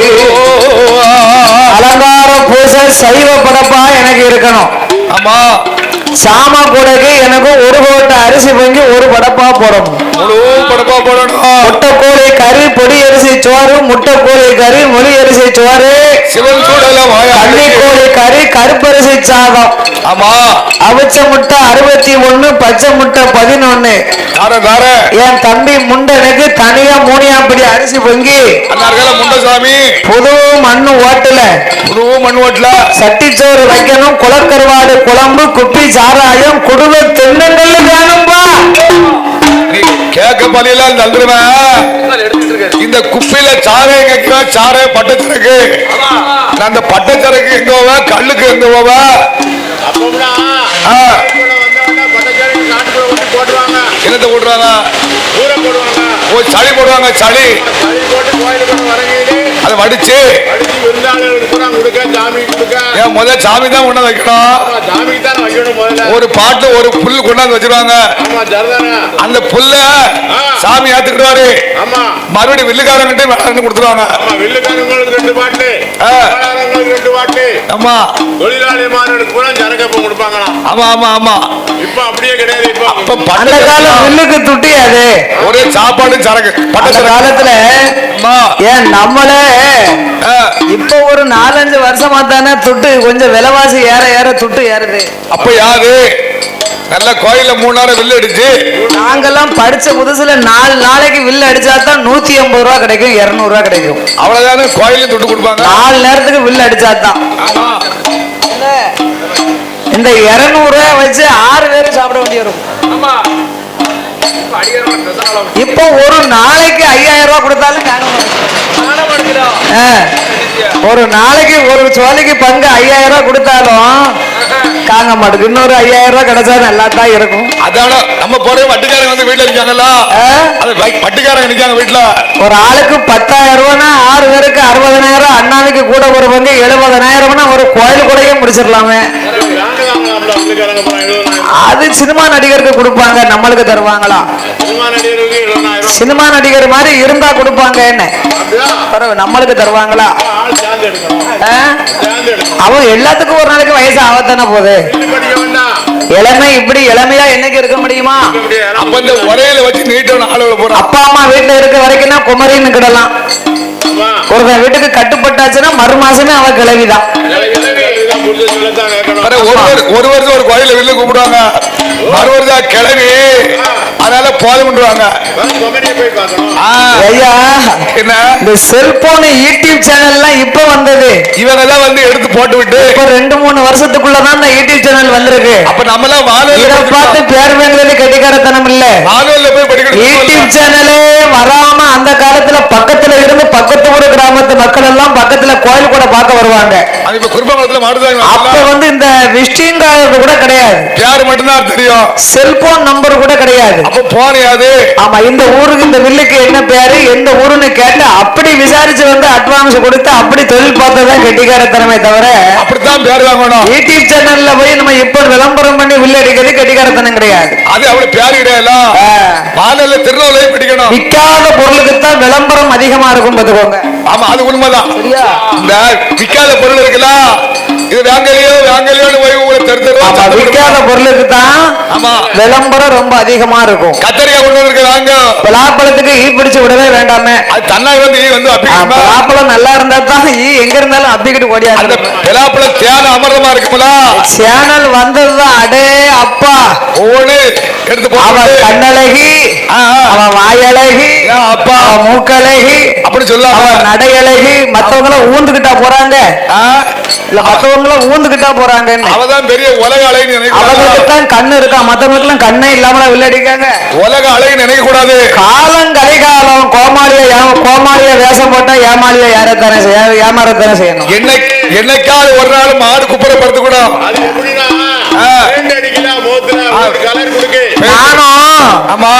அலங்கார பூசை சைவ படப்பா எனக்கு இருக்கணும். ஆமா சாம கூடைக்கு எனக்கு 1 கோட்டை அரிசி பொங்கி 1 படப்பா போடணும். முழு படப்பா போடணும். முட்டைக்கோழி கறி பொடி அரிசி சோறு, முட்டைக்கோழி கறி மொழி அரிசி சோறு, சிவன் சூடல கன்னிக்கோழி கறி கருப்பரிசி சாதம். ஆமா அவிச்ச முட்டை 61, பச்சை முட்டை 11. என் தம்பி முண்டனுக்கு தனியா 3 ஆம்படி அரிசி பொங்கி முண்டசாமி புது மண்ணு ஓட்டுல சட்டிச்சோறு வைக்கணும். குளக்கருவாடு குழம்பு, குப்பி சாராயம், குடும்ப தென்னங்கள் வேணும்பா. நீ கேட்க பள்ளியெல்லாம் தந்துருவேன். இந்த குப்பியில சாரை கேட்கிறேன், சாரை பட்டச்சரக்கு. அந்த பட்டச்சரக்கு எங்க போவ, கல்லுக்கு எங்க போவ? என்னத்தை போடுறாங்க? சளி போடுவாங்க. சளி அதை வடிச்சு முதல் சாமி தான் கொண்டாந்து வைக்கணும். ஒரு பாட்டு ஒரு புல் கொண்டாந்து வச்சிருவாங்க. அந்த புல்ல சாமி ஏத்துக்கிடுவாரு. மறுபடியும் வில்லுக்காரங்கிட்ட கொடுத்துருவாங்க. ஆமா தொழிலாளிமார்களுக்கு கூட ஜனகப்பம் கொடுப்பாங்களாம். ஆமா ஆமா ஆமா இப்ப அப்படியே கிடையாது. இப்ப அந்த காலம் வில்லுக்கு துட்டி அது ஒரே சாப்பாடு சரக்கு. அந்த காலத்துல ஏன் நம்மளே இப்ப ஒரு 4-5 வருஷமா தானே துட்டு கொஞ்சம் விலைவாசி ஏற ஏற துட்டு ஏறுது. அப்ப யாரு நல்ல கோயில 3 நேரம் வில்லு அடிச்சு நாங்கெல்லாம் படிச்ச புதுசுல 4 நாளைக்கு வில்லு அடிச்சா தான் 150 ரூபா கிடைக்கும், 200 ரூபா கிடைக்கும். அவ்வளவுதானே கோயில துட்டு கொடுப்பாங்க. 4 நேரத்துக்கு வில்லு அடிச்சா தான். இந்த 200 ரூபாய் வச்சு 6 பேரும் சாப்பிட வேண்டிய இருக்கும். இப்போ ஒரு நாளைக்கு 5000 ரூபாய் கொடுத்தாலும் ஒரு நாளைக்கு ஒரு சோலைக்கு பங்கு 5000 ரூபாய் கொடுத்தாலும் காங்க மாட்டுக்கு. இன்னொரு 5000 ரூபாய் கிடைச்சா நல்லா தான் இருக்கும். அதான நம்ம போற வட்டிக்காரங்க வந்து வீட்டுல இருக்காங்கல்ல, வட்டிக்காரங்க நிக்காங்க வீட்டுல. ஒரு ஆளுக்கு 10,000 ரூபாய்னா 6 பேருக்கு 60,000, அண்ணாவுக்கு கூட ஒரு பங்கு 70,000 ஒரு கோயில் கூடயே முடிச்சிடலாமே. வீட்டுக்காரங்க போறாங்க 70,000. அது சினிமா நடிகருக்கு கொடுப்பாங்க, நம்மளுக்கு தருவாங்களா? சினிமா நடிகருக்கு 70,000. சினிமா நடிகர் மாதிரி இருந்தா கொடுப்பாங்க, என்ன அப்படியா? பரவாயில்ல, நம்மளுக்கு தருவாங்களா? ஆள் சேர்ந்து எடுக்கணும். ஆ? சேர்ந்து எடுக்கணும். அவன் எல்லாத்துக்கும் ஒரு நாளைக்கு வயசு ஆகத்தானே போகுது. பில்லு படிக்க வேண்டாம். இளமை இப்படி இளமையா என்னைக்கு இருக்க முடியுமா? இப்படி அப்ப இந்த உரையில வச்சு நீட்டவன ஆளுகளை போறான். அப்பா அம்மா வீட்டுல இருக்க வரைக்கும் குமரின்னு கிடலாம். ஆமா. ஒருத்தன் வீட்டுக்கு கட்டுப்பட்டாச்சுன்னா மறு மாசமே அவன் கிளவிதான். இதெல்லாம் புரிஞ்சு சொல்லத்தான் கேட்கணும். அட, ஒரு வருஷம் ஒரு கோயில வெளில கூப்பிடுவாங்க, மறு வருஷம் கிளவி, அதனால போதும்ன்றாங்க. கொமரியை போய் பார்க்கணும். ஐயா, என்ன இந்த செல்போன் யூடியூப் சேனல்லாம் இப்ப வந்தது. இவங்க எல்லாம் வந்து எடுத்து போட்டு விட்டு இப்ப 2-3 வருஷத்துக்குள்ளதான் இந்த யூடியூப் சேனல் வந்திருக்கு. அப்ப நம்ம எல்லாம் இத பார்த்து பேர் வாங்குறது கெட்டிக்காரத்தனம் இல்ல. மாணவர்ல போய் படிக்கணும். யூடியூப் சேனலே வராம அந்த காலத்துல பக்கத்துல இருந்து பக்கத்து ஊர் கிராமத்து மக்கள் எல்லாம் பக்கத்துல கோயில் கூட பார்க்க வருவாங்க. அது இப்ப குருபங்கத்துல மாடுதாங்க. அப்ப வந்து இந்த விசிட்டிங் கார்டு கூட கிடையாது, பேர் மட்டும்தான் தெரியும், செல்போன் நம்பர் கூட கிடையாது. அப்ப போனையாது. ஆமா, இந்த ஊருக்கு இந்த வில்லுக்கு என்ன பேரு எந்த ஊருன்னு கேட்டு அப்படி விசாரிச்சு வந்து அட்வான்ஸ் கொடுத்து அப்படி தொழில் பார்த்ததான் கெட்டிக்காரத்தனமே தவிர அப்படித்தான் பேர் வாங்கணும். யூடியூப் சேனல்ல போய் நம்ம இப்ப விளம்பரம் பண்ணி வில்லு அடிக்கிறது கெட்டிக்காரத்தனம் கிடையாது. அது அவ்வளவு பேர் கிடையாது. மாநில திருநூலை படிக்கணும். விற்காத பொருளுக்கு தான் விளம்பரம் அதிகமா இருக்கும் பார்த்துக்கோங்க. ஆமா, அது உண்மைதான். சரியா? இந்த விற்காத பொருள் இருக்கலாம், இது வாங்கலையோன்னு போய் உங்களை ஆமா, விற்காத பொருளுக்கு தான் ஆமா விளம்பரம் ரொம்ப அதிகமா இருக்கும். கத்தரிக்காய் கொண்டு இருக்கிறாங்க, பலாப்பழத்துக்கு ஈ பிடிச்சு விடவே வேண்டாமே. அது தன்னாய் வந்து வந்து அப்பிக்குமா? பலாப்பழம் நல்லா இருந்தா தான் ஈ எங்க இருந்தாலும் அப்பிக்கிட்டு ஓடியாது. அந்த பலாப்பழம் தேன அமர்தமா இருக்குங்களா? சேனல் வந்ததுதான். அடே அப்பா, ஒவ்வொன்னு எடுத்து அவன் போட்டு கண்ணழகி, அவன் வாயழகி, அப்பா அவன் மூக்கழகி, அப்படி சொல்ல அவன் நடையழகி. மத்தவங்கள ஊந்துகிட்டா போறாங்க, இல்ல மத்தவங்கள ஊந்துகிட்டா போறாங்க. அவதான் பெரிய உலக அலைன்னு நினைக்கிறாங்க. அவங்களுக்கு தான் கண்ணு இருக்கா, மத்தவங்களுக்கு எல்லாம் கண்ணே இல்லாம விளையாடிக்காங்க. உலக அலைன்னு நினைக்க கூடாது. காலம் கலிகாலம், கோமாளிய வேஷம் போட்டா ஏமாளிய ஏமாறத்தானே செய்யணும். என்னைக்காவது ஒரு நாள் மாடு குப்புற படுத்து கூட அது எப்படின்னா பெயிண்ட் அடிக்கலாம், மோத்துல கலர் கொடுக்கு. நானும் ஆமா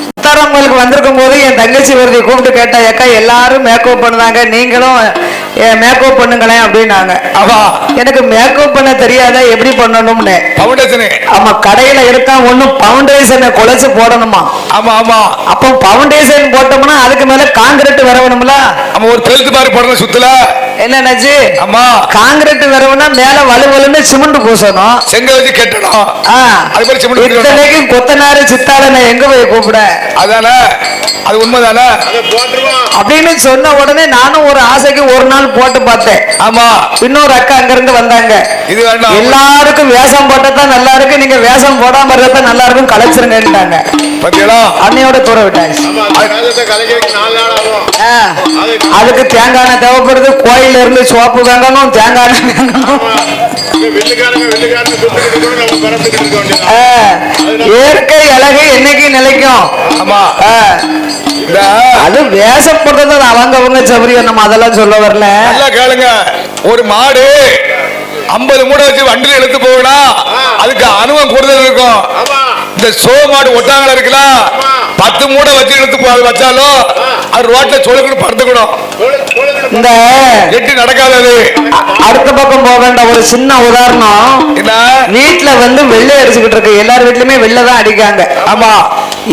முத்தாரம்மலுக்கு வந்திருக்கும் போது என் தங்கச்சி ஒருத்தி கூப்பிட்டு கேட்டா, ஏக்கா எல்லாரும் மேக்கப் பண்ணுதாங்க, நீங்களும் மேக்கப் பண்ணுங்களேன் அப்படின்னாங்க. ஆமா, எனக்கு மேக்கப் பண்ண தெரியாத, எப்படி பண்ணணும்னு. பவுண்டேஷன். ஆமா, கடையில இருக்கா ஒண்ணும் பவுண்டேஷனை குழைச்சு போடணுமா. ஆமா ஆமா, அப்போ பவுண்டேஷன் போட்டோம்னா அதுக்கு மேல காங்கிரீட் வரணும்ல. நம்ம ஒரு பெல்ட் மாதிரி போடணும் சுத்தல. என்னச்சு? ஆமா, காங்கிரீட் வரவுன்னா மேல வலுவலுன்னு சிமெண்ட் பூசணும், செங்கல் வச்சு கட்டணும். அது மாதிரி சிமெண்ட். இத்தனைக்கு கொத்தனாரு சித்தாளனை எங்க போய் கூப்பிட? அதான, அது உண்மைதானே அதை போட்டுருவோம் அப்படின்னு சொன்ன உடனே நானும் ஒரு ஆசைக்கு ஒரு நாள் போட்டு பார்த்தேன். ஆமா, இன்னொரு அக்கா அங்க இருந்து வந்தாங்க. இது வேண்டாம், எல்லாருக்கும் வேஷம் போட்டதான் நல்லா இருக்கு, நீங்க வேஷம் போடாம இருந்தா நல்லா இருக்கும், கலைச்சிருங்கன்னுட்டாங்க. பாத்தீங்களா? அன்னையோட தூர விட்டாச்சு. ஆமா, அந்த வேதத்தை கலைக்கிறதுக்கு 4 நாள் ஆகும். அதுக்கு தேங்காய் எண்ணெய் தேவைப்படுது, கோயில இருந்து சோப்பு வாங்கணும், தேங்காய் எண்ணெய் வாங்கணும். வில்லுக்காரங்க சுட்டுக்கிட்டு கூட நம்ம பரப்பிக்கிட்டு இருக்க வேண்டியது. இயற்கை அழகு என்னைக்கு நிலைக்கும். ஆமா, இந்த அது வேஷம் போடுறது அவங்க சபரியம், நம்ம அதெல்லாம் சொல்ல வரல. நல்லா கேளுங்க, ஒரு மாடு 50 மூடை வச்சு வண்டியில எடுத்து போகனா அதுக்கு அனுபவம் கூடுதல் இருக்கும். ஆமா, இந்த சோ மாடு ஒட்டாங்கள இருக்கலாம், 10 மூடை வச்சு எடுத்து வச்சாலும் அது ரோட்ல சொலுக்குன்னு படுத்துக்கணும். இந்த எட்டி நடக்காது. அடுத்த பக்கம் போக வேண்டாம். ஒரு சின்ன உதாரணம், என்ன, வீட்டுல வந்து வெள்ளை அடிச்சுக்கிட்டு இருக்கு, எல்லார் வீட்லயுமே வெள்ளை தான் அடிக்காங்க. ஆமா,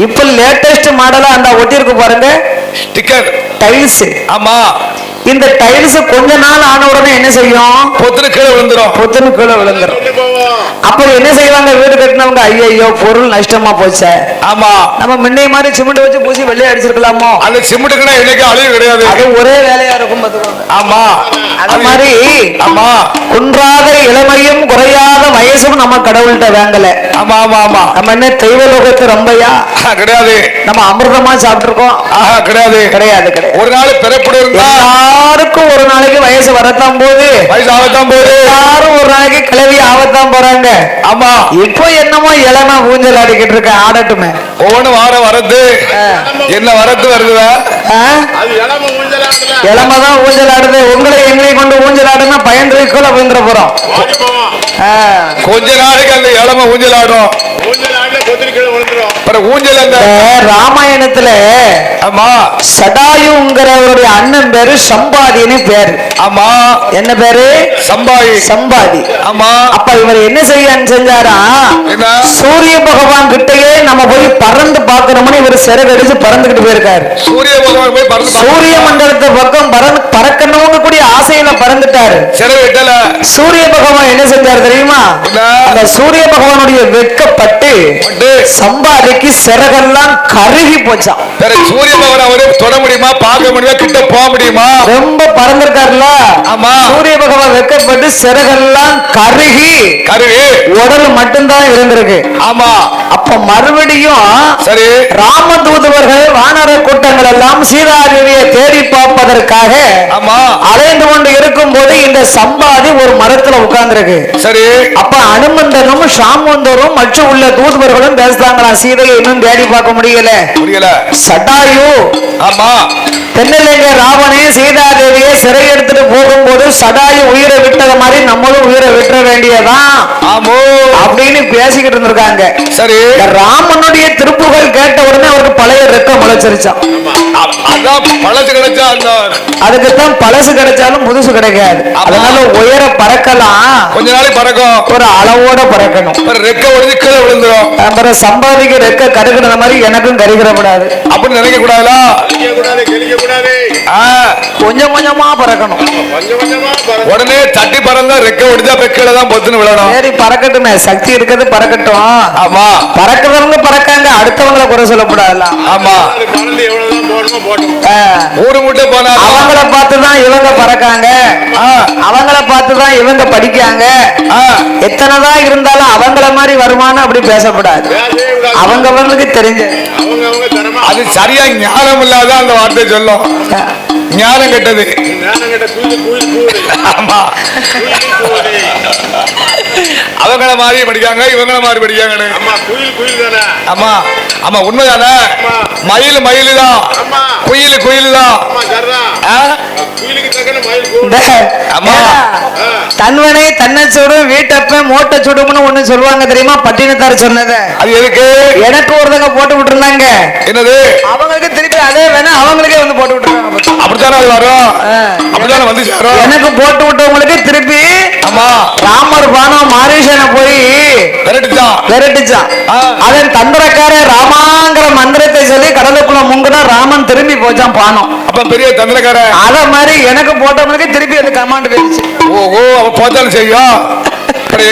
இப்ப லேட்டஸ்ட் மாடலா அந்த ஒட்டி இருக்கு பாருங்க, ஸ்டிக்கர். டைல்ஸ். ஆமா, இந்த டைல்ஸ் கொஞ்ச நாள் ஆன உடனே என்ன செய்யும்? பொத்துன்னு கீழே விழுந்துரும். பொத்துன்னு கீழே விழுந்துரும். அப்புறம் என்ன செய்வாங்க வீடு கட்டினவங்க, ஐயோ பொருள் நஷ்டமா போச்சே, ஆமா, நம்ம முன்னைய மாதிரி சிமெண்ட் வச்சு பூசி வெள்ளை அடிச்சிருக்கலாமோ. அந்த சிமெண்ட்டுக்குன்னா என்னைக்கு அழிவு கிடையாது. அது ஒரே வேலையா இருக்கும் பாத்துக்கோங்க. ஆமா, அது மாதிரி ஆமா, குன்றாத இளமையும் குறையாத வயசும் நம்ம கடவுள்கிட்ட வேங்கல. ஆமா ஆமா ஆமா, நம்ம என்ன தெய்வ லோகத்து ரொம்பையா கிடையாது. நம்ம அமிர்தமா சாப்பிட்டுருக்கோம்? ஆஹா, கிடையாது கிடையாது கிடையாது. ஒரு நாள் பிறப்பு இருந்தா எல்லாருக்கும் ஒரு நாளைக்கு வயசு வரத்தான் போது, வயசு ஆகத்தான் போகுது. எல்லாரும் ஒரு நாளைக்கு கிளவி ஆகத்தான் போறாங்க. ஆமா, இப்போ என்னமோ இளம ஊஞ்சல் ஆடிக்கிட்டு இருக்க, ஆடட்டுமே. ஒவ்வொன்னு வாரம் வரது என்ன வரது வருது. அது இளம ஊஞ்சலாடல. இளமதான் ஊஞ்சல் ஆடுது. உங்களை எங்களையும் கொண்டு ஊஞ்சல் ஆடுனா பயந்துருக்கோல விழுந்துட போறோம். ஓடி போவோம். கொஞ்ச நாளைக்கு அந்த இளம ஊஞ்சல் ஆடும். ஊஞ்சலாடல கொத்திரி கீழே விழுந்துரும். அப்புறம் ஊஞ்சல் அந்த ராமாயணத்துல ஆமா சடாயுங்கிறவருடைய அண்ணன் பேரு சம்பாதின்னு பேரு. ஆமா என்ன பேரு? சம்பாதி. சம்பாதி. ஆமா அப்ப இவர் என்ன செஞ்சாரா? என்ன? சூரிய பகவான் கிட்டயே நம்ம போய் பறந்து பாக்கணும்னு இவர் சிறகடிச்சு பறந்துகிட்டு போயிருக்காரு. சூரிய பகவான் போய் பறந்து சூரிய மண்டலத்து பக்கம் பறக்கணும்னு கூடிய ஆசையில பறந்துட்டாரு. சிறவிட்டல. சூரிய பகவான் என்ன செஞ்சாரு தெரியுமா? அந்த சூரிய பகவானுடைய வெட்கப்பட்டு சம்பாதிக்கு சிறகெல்லாம் கருகி போச்சான். சூரிய பகவான் அவரு தொட முடியுமா, பார்க்க முடியுமா, கிட்ட போக முடியுமா? ரொம்ப பறந்திருக்காருல. ஆமா. சூரிய பகவான் வெட்கப்பட்டு சிறகெல்லாம் கருகி உடல் மட்டும்தான் இருந்திருக்கு. ஆமா. அப்ப மறுபடியும் சரி ராமதூதவர்கள் வானர கூட்டங்கள் எல்லாம் சீதாதேவியை தேடி பார்ப்பதற்காக ஆமா அலைந்து கொண்டு இருக்கும் போது இந்த சம்பாதி ஒரு மரத்துல உட்கார்ந்துருக்கு. சரி. அப்ப அனுமந்தனும் சாமுந்தரும் மற்றும் உள்ள தூதுவர்களும் பேசுறாங்களா, சீதையை இன்னும் தேடி பார்க்க முடியல. சடாயு ஆமா தென்னிலங்கை ராவணே சீதாதேவியை சிறை எடுத்துட்டு போகும்போது சடாயு உயிரை விட்டத மாதிரி நம்மளும் உயிரை விட்டுற வேண்டியதான் அப்படின்னு பேசிக்கிட்டு இருந்திருக்காங்க. சரி. ராமனுடைய திருப்புகள் கேட்ட உடனே அவருக்கு பழைய ரெக்க முளைச்சிருச்சான். பழசு கிடைச்சா அதுக்குத்தான் பழசு கிடைச்சாலும் புதுசு கிடைக்காது. அதனால உயர பறக்கலாம், கொஞ்ச நாளைக்கு பறக்கும், ஒரு அளவோட பறக்கணும். ரெக்க ஒழிஞ்சு கீழே விழுந்துரும். அப்புறம் சம்பாதிக்க ரெக்க கருகிற மாதிரி எனக்கும் கருகிடப்படாது அப்படின்னு நினைக்க கூடாதா? கொஞ்சம் கொஞ்சமா பறக்கணும். உடனே தட்டி பறந்தா ரெக்க ஒடிஞ்சா பெக்கல தான் பொத்துன்னு விழணும். சரி பறக்கட்டுமே, சக்தி இருக்கிறது பறக்கட்டும். ஆமா. பறக்கிறவங்க பறக்காங்க, அடுத்தவங்களை குறை சொல்லக்கூடாதுல்ல. ஆமா. ஊரு முட்டை போனா அவங்கள பார்த்துதான் இவங்க பறக்காங்க, அவங்கள பார்த்துதான் இவங்க படிக்காங்க. எத்தனைதான் இருந்தாலும் அவங்கள மாதிரி வருமானம் அப்படி பேசக்கூடாது. அவங்களுக்கு தெரிஞ்ச அது சரியா ஞானம் இல்லாத அந்த வார்த்தை சொல்லும். ஞானம் கெட்டது. ஆமா. அவங்கள மாதிரி படிக்காங்க, இவங்கள மாதிரி படிக்காங்க. ஆமா ஆமா உண்மைதானே. மயில் மயில் தான், குயில் குயில் தான். தன்வனை தன்னை சுடும் வீட்டப்ப மோட்டை சுடும்னு ஒண்ணு சொல்லுவாங்க தெரியுமா? பட்டினத்தார் சொன்னது. அது எதுக்கு? எனக்கு ஒருத்தங்க போட்டு விட்டுருந்தாங்க. என்னது? அவங்களுக்கு திருப்பி அதே வேணா அவங்களுக்கே வந்து போட்டு விட்டுருக்காங்க. அப்படித்தானே அது வரும். அப்படித்தானே வந்து சேரும். எனக்கு போட்டு விட்டவங்களுக்கு திருப்பி ஆமா ராமர் பானம் மாரீசனை போய் விரட்டிச்சான். அதன் தந்திரக்கார ராமாங்கிற மந்திரத்தை சொல்லி கடலுக்குள்ள முங்குனா ராமன் திரும்பி போச்சான் பானம். அப்ப பெரிய தந்திரக்கார. அத மாதிரி எனக்கு போட்டவங்களுக்கு திருப்பி அந்த கமாண்ட் போயிடுச்சு. ஓஹோ அவ போட்டாலும் செய்யும்.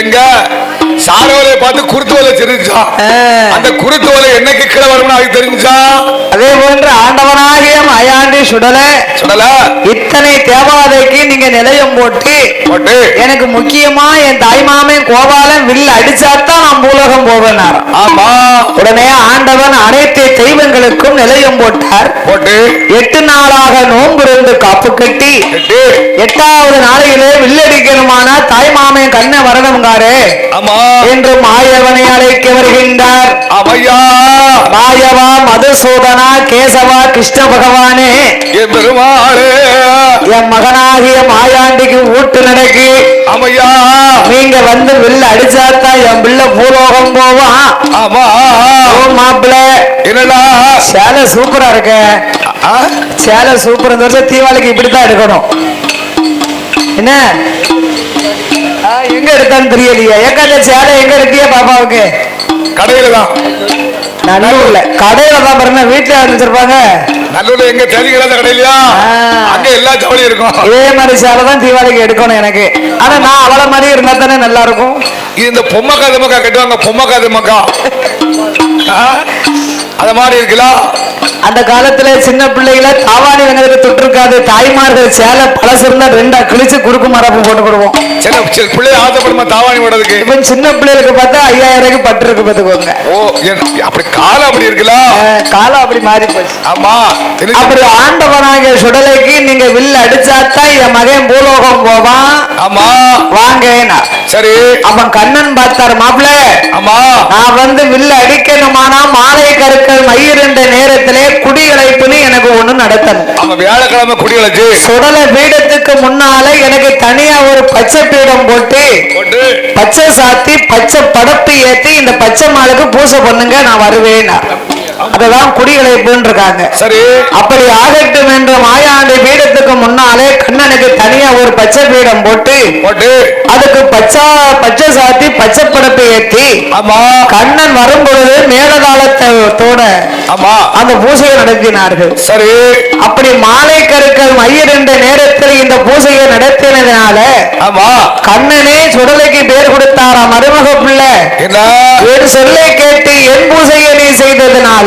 எங்க சாரோலை பார்த்து குருத்துவலை தெரிஞ்சா, அந்த குருத்துவலை என்னைக்கு கீழே வரும்னு அதுக்கு தெரிஞ்சா. அதே போன்ற ஆண்டவனாகிய மாயாண்டி சுடல இத்தனை தேவாதைக்கு நீங்க நிலையம் போட்டு எனக்கு முக்கியமா என் தாய்மாமன் கோபாலன் வில் அடிச்சாத்தான் நான் பூலோகம் போவேன். ஆமா. உடனே ஆண்டவன் அனைத்து தெய்வங்களுக்கும் நிலையம் போட்டார். போட்டு 8 நாளாக நோன்பு இருந்து காப்பு கட்டி 8வது நாளையிலே வில்லடிக்கணுமானா தாய்மாமன் கண்ணை வரணுங்காரு என்று மாயவனை அழைக்க வருகின்றார். மாயவா மதுசூதனா கேசவா கிருஷ்ண பகவானே என் மகனாகிய மாயாண்டிக்கு ஊட்டு நடக்கு. அமையா நீங்க வந்து வில்ல அடிச்சாத்தான் என் பிள்ளை பூலோகம் போவான். ஆமா மாப்பிள்ள என்னடா சேலை சூப்பரா இருக்க. சேலை சூப்பர். இந்த வருஷம் தீபாவளிக்கு இப்படித்தான் எடுக்கணும். என்ன எங்க எடுத்தான்னு தெரியலையா? ஏக்காந்த சேலை எங்க எடுத்தியா பாப்பாவுக்கு? கடையில தான். நல்லூர்ல கடையில தான் பாருங்க, வீட்டுல வச்சிருப்பாங்க. நல்லூர்ல எங்க தேதிக்கிறாத கடையிலயா? அங்க எல்லா ஜவுளியும் இருக்கும். இதே மாதிரி சேலை தான் தீபாவளிக்கு எடுக்கணும் எனக்கு. ஆனா நான் அவள மாதிரி இருந்தா தானே நல்லா இருக்கும். இந்த பொம்மக்கா தம்மக்கா கட்டுவாங்க, பொம்மக்கா தம்மக்கா அத மாதிரி இருக்கலாம். அந்த காலத்துல சின்ன பிள்ளைகளை தாவாணி வெங்கிறது தொட்டு இருக்காது. தாய்மார்கள் சேலை பழசு இருந்தா 2 கிழிச்சு குறுக்கு மரப்பு போட்டு கொடுவோம். சில பிள்ளை ஆசைப்படுமா தாவாணி போடுறதுக்கு? இப்ப சின்ன பிள்ளைகளுக்கு பார்த்தா 5000 பட்டு இருக்கு பாத்துக்கோங்க. ஓ அப்படி காலம் அப்படி இருக்கலாம். காலம் அப்படி மாறி போச்சு. ஆமா. அப்படி ஆண்டவனாகிய சுடலைக்கு நீங்க வில் அடிச்சாத்தான் என் மகன் பூலோகம் போவான். ஆமா வாங்க. சரி. அவன் கண்ணன் பார்த்தார். மாப்பிள்ள ஆமா நான் வந்து வில் அடிக்கணுமானா மாலை கருக்கள் மயிர் என்ற நேரத்திலே குடிகளைப்புன்னு எனக்கு ஒண்ணு நடத்தணும். நம்ம வியாழக்கிழமை குடியலச்சு சுடல பீடத்துக்கு முன்னால எனக்கு தனியா ஒரு பச்சை பீடம் போட்டு பச்சை சாத்தி பச்சை படப்பு ஏத்தி இந்த பச்சை மாலுக்கு பூசை பண்ணுங்க, நான் வருவேன். அததான் குடிகளைப்புன்னு இருக்காங்க. சரி, அப்படி ஆகட்டும் என்று மாயாண்டி பீடத்துக்கு முன்னாலே கண்ணனுக்கு தனியா ஒரு பச்சை பீடம் போட்டு அதுக்கு பச்சை சாத்தி பச்சை படப்பை ஏற்றி கண்ணன் வரும் பொழுது மேலதாளத்தோட அந்த பூஜையை நடத்தினார்கள். சரி, அப்படி மாலை கருக்கள் மையர் என்ற நேரத்தில் இந்த பூஜையை நடத்தினதுனால கண்ணனே சுடலைக்கு பேர் கொடுத்தாரா மருமக பிள்ளை என் சொல்லை கேட்டு என் பூஜையை நீ செய்ததுனால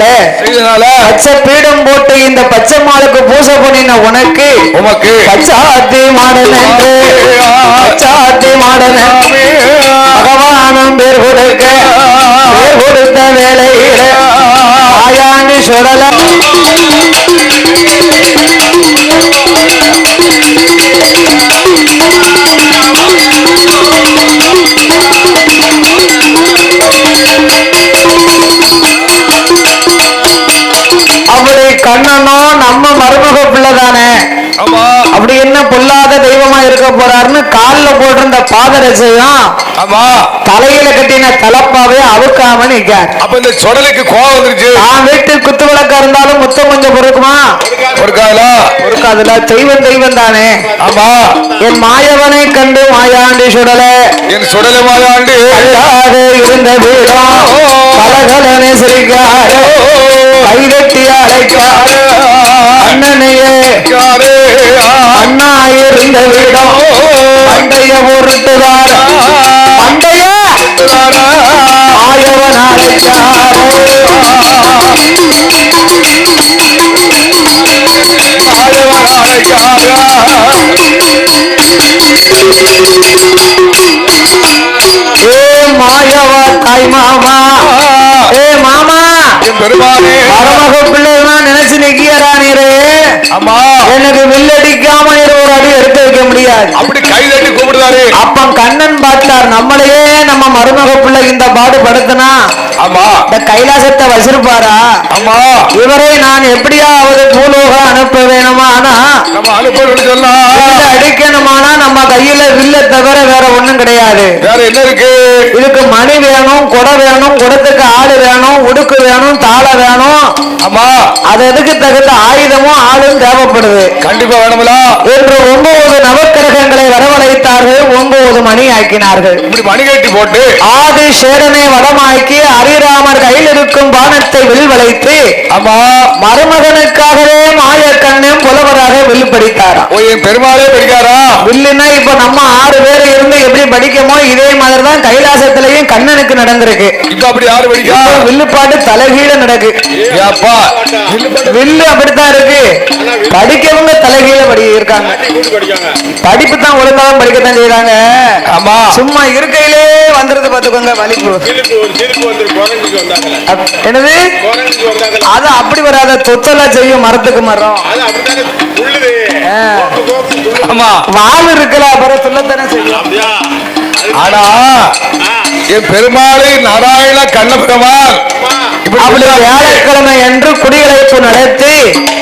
பச்சை பீடம் போட்டு இந்த பச்சை மாலுக்கு பூஜை பண்ணின உனக்கு பச்சாத்தி மாடன் என்று பச்சாத்தி மாடன் பகவானும் பேர் கொடுத்த வேலையில ஆயாண்டி சுடல அப்படி கண்ணனும் நம்ம மருமக பிள்ளைதானே, அப்படி என்ன பொல்லாத தெய்வமா இருக்க போறாருன்னு காலில் போட்டிருந்த பாதரசையும் தலையில கட்டின தலப்பாவே அவுக்காம நிக்கார். அப்ப இந்த சுடலைக்கு கோவம் வந்துருச்சு. நான் வீட்டு குத்து விளக்கா இருந்தாலும் முத்தம் கொஞ்சம் பொறுக்குமா? பொறுக்காதுல. தெய்வம் தானே. ஆமா, என் மாயவனை கண்டு மாயாண்டி சுடல என் சுடலை மாயாண்டி அல்லாத இருந்த வீடம் பலகலனை சிரிக்காரோ கைகட்டி அழைக்காரோ அண்ணனையே அண்ணா இருந்த வீடம் பண்டைய உருட்டுவார் பண்டைய ஆயவன் அழைத்தாரோ மாயவா தாய் மாமா ஏ மாமா பெருமானே மருமக பிள்ளைன்னா நினைச்சு நிக்கியறானே. ஆமா, எனக்கு வில்லடிக்காம ஒரு அடி எடுத்து வைக்க முடியாது. அப்படி கை தட்டி கூப்பிடுறாரு. அப்ப கண்ணன் பார்த்தார், நம்மளையே நம்ம மருமக பிள்ளை இந்த பாடு படுத்தினா ஆமா இந்த கைலாசத்தை வச்சிருப்பாரா? ஆமா, இவரை நான் எப்படியாவது பூலோக அனுப்ப வேணுமா? ஆனா நம்ம அனுப்பணும்னு சொன்னா அடிக்கணுமானா நம்ம கையில வில்ல தவிர வேற ஒண்ணும் கிடையாது. வேற என்ன இருக்கு? இதுக்கு மணி வேணும், குடை வேணும், குடத்துக்கு ஆடு வேணும், உடுக்கு வேணும், தாளை வேணும். ஆமா, அது எதுக்கு தகுந்த ஆயுதமும் ஆளும் தேவைப்படுது. கண்டிப்பா வேணும்ல என்று 9 நவக்கிரகங்களை வரவழைத்தார்கள். 9 மணி ஆக்கினார்கள். இப்படி மணி கட்டி போட்டு ஆதி சேடனை வடமாக்கி ஹரிராமர் கையில் இருக்கும் பானத்தை வில்வளைத்து ஆமா மருமகனுக்காகவே மாயக்கண்ணன் புலவராக வில் படித்தாரா. என் பெருமாளே படிக்காரா? வில்லுன்னா இப்ப நம்ம 6 பேர் இருந்து எப்படி படிக்கமோ இதே மாதிரிதான் கைலாசத்திலையும் கண்ணனுக்கு நடந்திருக்கு. இப்ப அப்படி யாரு படிக்கா? வில்லுப்பாட்டு தலைகீழ நடக்கு. வில்லு அப்படித்தான் இருக்கு. படிக்கவங்க தலைகீழ படி இருக்காங்க. படிப்பு தான் ஒழுங்காவும் படிக்கத்தான் செய்யறாங்க. ஆமா, சும்மா இருக்கையிலே வந்துருது பாத்துக்கோங்க வலிப்பு. என்னது? அது அப்படி வராத தொத்தெல்லாம் செய்யும் மரத்துக்கு மரம். வால் இருக்கல அப்புறம் சொல்லத்தானே செய்யும். ஆனா என் பெருமாளை நாராயண கண்ண பெருமாள் அப்படி வியாழக்கிழமை என்று குடியழைப்பு நடத்தி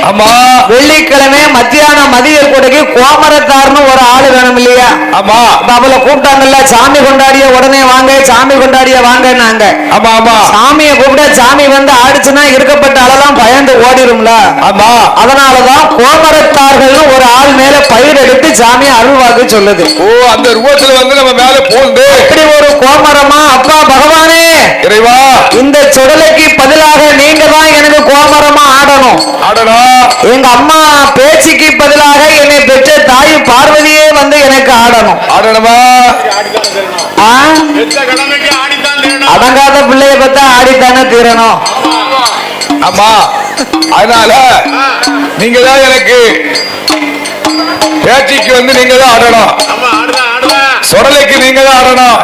ஆமா வெள்ளிக்கிழமை மத்தியானம் மதிய கூடைக்கு கோமரத்தார்னு ஒரு ஆளு வேணும் இல்லையா? ஆமா, அவளை கூப்பிட்டாங்கல்ல, சாமி கொண்டாடிய உடனே வாங்க, சாமி கொண்டாடிய வாங்கினாங்க. ஆமா ஆமா, சாமியை கூப்பிட்டா சாமி வந்து ஆடிச்சுன்னா இருக்கப்பட்ட ஆளெல்லாம் பயந்து ஓடிடும்ல. ஆமா, அதனாலதான் கோமரத்தார்கள்னு ஒரு ஆள் மேல பயிர் எடுத்து சாமி அருள்வாக்கு சொல்லுது. ஓ, அந்த ரூபத்துல வந்து நம்ம மேல போந்து இப்படி ஒரு கோமரமா? அப்பா பகவானே இறைவா, இந்த சுடலைக்கு பதிலாக நீங்க தான் எனக்கு கோமரமா ஆடணும். எங்க அம்மா பேச்சுக்கு பதிலாக என்னை பெற்ற தாய் பார்வதியே வந்து எனக்கு ஆடணும். அடங்காத பிள்ளைய பார்த்தா ஆடித்தானே தீரணும். ஆமா, அதனால நீங்க தான் எனக்கு பேச்சுக்கு வந்து நீங்க தான் ஆடணும். சுடலைக்கு நீங்க தான் ஆடணும்.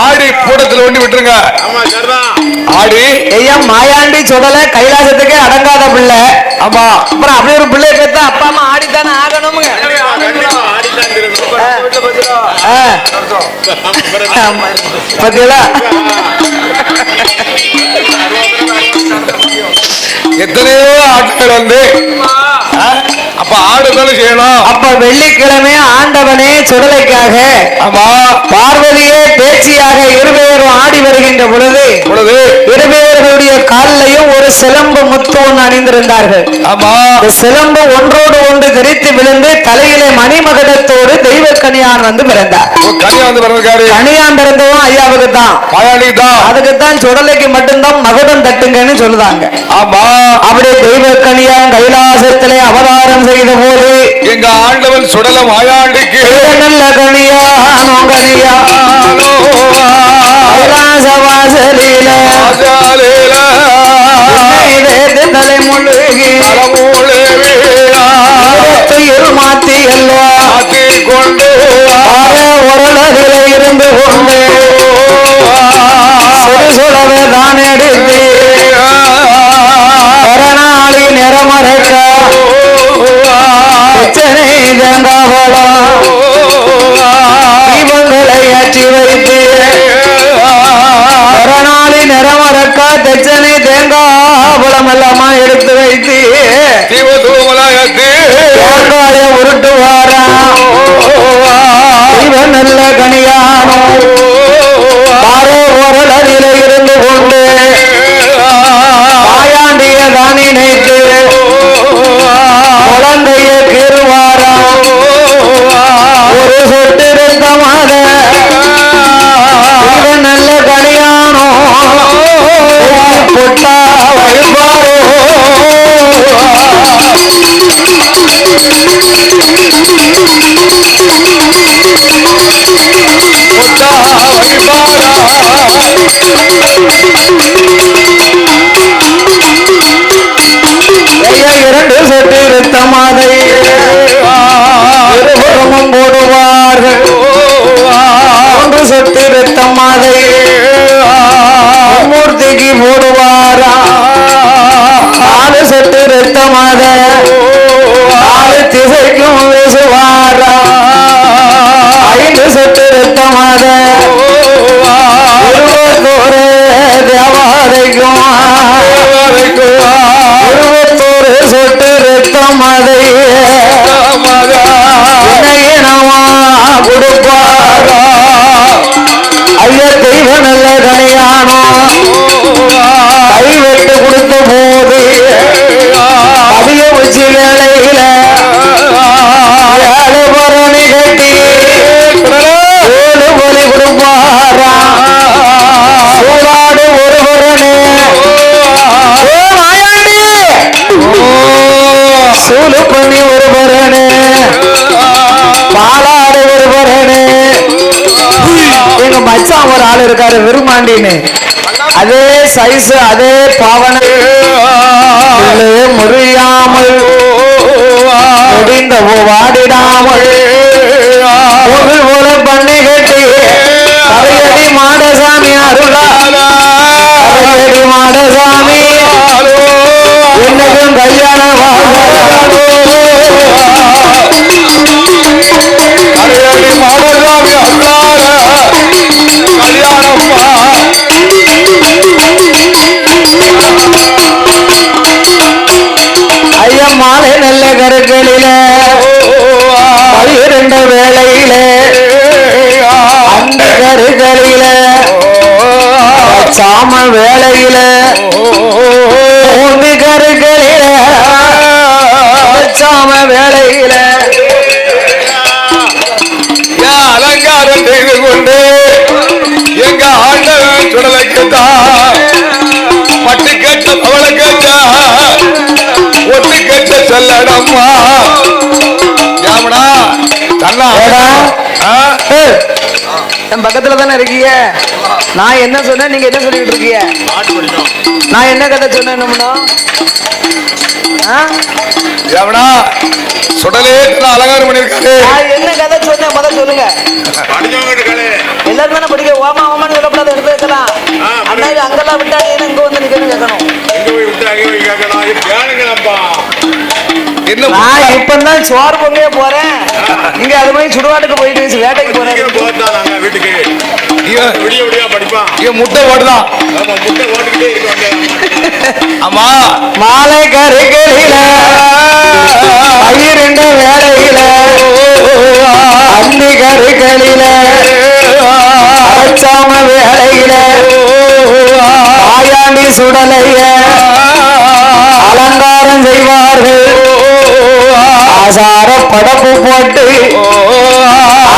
ஆடி கூடத்துல ஒண்டி விட்டுருங்க. ஆடி ஐயா மாயாண்டி சுடலை கைலாசத்துக்கே அடங்காத பிள்ளை. ஆமா, அப்புறம் அப்படி ஒரு பிள்ளை பெற்றா அப்பா அம்மா ஆடித்தானே ஆகணுமுங்க. பாத்தீங்களா? எத்தனையோ வேணாலும் செய்யலாம். அப்ப வெள்ளிக்கிழமை ஆண்டவனே சுடலைக்காக ஆமா பார்வதியே பேச்சியாக இருவேரும் ஆடி வருகின்ற பொழுது இருவேர்களுடைய காலிலையும் ஒரு சிலம்பு முத்து ஒன்று அணிந்திருந்தார்கள். ஆமா இந்த சிலம்பு ஒன்றோடு ஒன்று தெரித்து விழுந்து தலையிலே மணிமகுடத்தோடு தெய்வ கனியான் வந்து பிறந்தார். கனியா வந்து பிறந்தாரு. கனியான் பிறந்தவும் ஐயாவுக்கு தான், மாயாண்டிக்கு தான். அதுக்குத்தான் சுடலைக்கு மட்டும்தான் மகுடம் தட்டுங்கன்னு சொல்லுதாங்க. ஆமா அப்படியே தெய்வ கனியான் கைலாசத்திலே அவதாரம் செய்த போது எங்க ஆண்டவன் சுடல மாயாண்டிக்கு நல்ல கனியானோ கனியா கைலாசவாசலில தலை முழுகி மாத்தி கொண்டு உரலில இருந்து கொண்டு சுடவே தான் எடுத்து கரணாளி நிறமறக்க தீபங்களை ஏற்றி வைத்து கரணாளி நிறமறக்க தெச்சனை தேங்காய் எல்லாமா எடுத்து வைத்து தேங்காய உருட்டுவாரா இவன் நல்ல கனியானோ பாரோ உரலில இருந்து கொண்டு மாயாண்டிய தான் நினைத்து குழந்தைய கீறுவாரா ஒரு சொட்டு ரத்தமாக இவன் நல்ல கனியானோ பொட்டா வழிபாரோ இரண்டு சொட்டு ரத்தமாதை இருபுறமும் போடுவார்கள். ஒன்று சொட்டு ரத்தமாதை மூர்த்திக்கு போடுவாரா. நாலு சொட்டு ரத்தமாத நாலு திசைக்கும் வீசுவாரா. ஐந்து சொட்டு ரத்தமாத இருபத்தோரு தேவாதைக்கும் இருபத்தோரு சொட்டு ரத்தம் அதை இனமா கொடுப்பாரா. ஐயா தெய்வ நல்ல கனியானோ கைவெட்டு கொடுத்த போது அதிக உச்சி வேளையில ஏழு பரணி கட்டி ஏழு பலி கொடுப்பாரா. சூடாடு ஒரு பரணி சூழு பண்ணி ஒரு பரணி பாலாடு ஒரு பரணி. எங்க மச்சான் ஒரு ஆள் இருக்காரு விருமாண்டின்னு, அதே சைஸ் அதே பாவனை முறியாமல் முடிந்த வாடிடாமல் ஒரு போல பண்ணி கட்டி அரையடி மாடசாமி அருளா அரையடி மாடசாமி என்னக்கும் கல்யாணம் அரையடி மாடசாமி ஐயா மாலை நல்ல கருக்களில 12 வேளையில அந்த கருக்களில சாம வேளையில பூமி கருக்களில சாம வேளையில அலங்காரம் செய்து கொண்டு எங்க ஆண்டவன் சுடலைக்குத்தான் பட்டு கேட்ட அவளை கேட்ட ஒட்டு கேட்ட செல்லடம்மா யாமடா தன்னா என் பக்கத்துல தானே இருக்கீங்க. நான் என்ன சொன்னேன், நீங்க என்ன சொல்லிட்டு இருக்கீங்க? நான் என்ன கதை சொன்னேன்? சுடலே அலங்காரம் பண்ணிருக்காரு. என்ன கதை சொன்னேன் முதல் சொல்லுங்க. எல்லாரும் தானே படிக்க ஓமா ஓமான்னு சொல்லக்கூடாது, எடுத்து வைக்கலாம். அண்ணா அங்கெல்லாம் விட்டாங்க, இங்க வந்து நிக்கணும் கேட்கணும். நான் இப்பதான் சோறு பொங்கவே போறேன். நீங்க அது மாதிரி சுடுகாட்டுக்கு போயிட்டு வேட்டைக்கு போறேன். வீட்டுக்கு படிப்பான் முட்டை ஓடுதான். ஆமா மாலை கருகளில 12 வேளை அந்தி கருக்களில அரைச்சாம வேலையில மாயாண்டி சுடலைய அலங்காரம் செய்வார்கள் ஆசார படப்பு போட்டு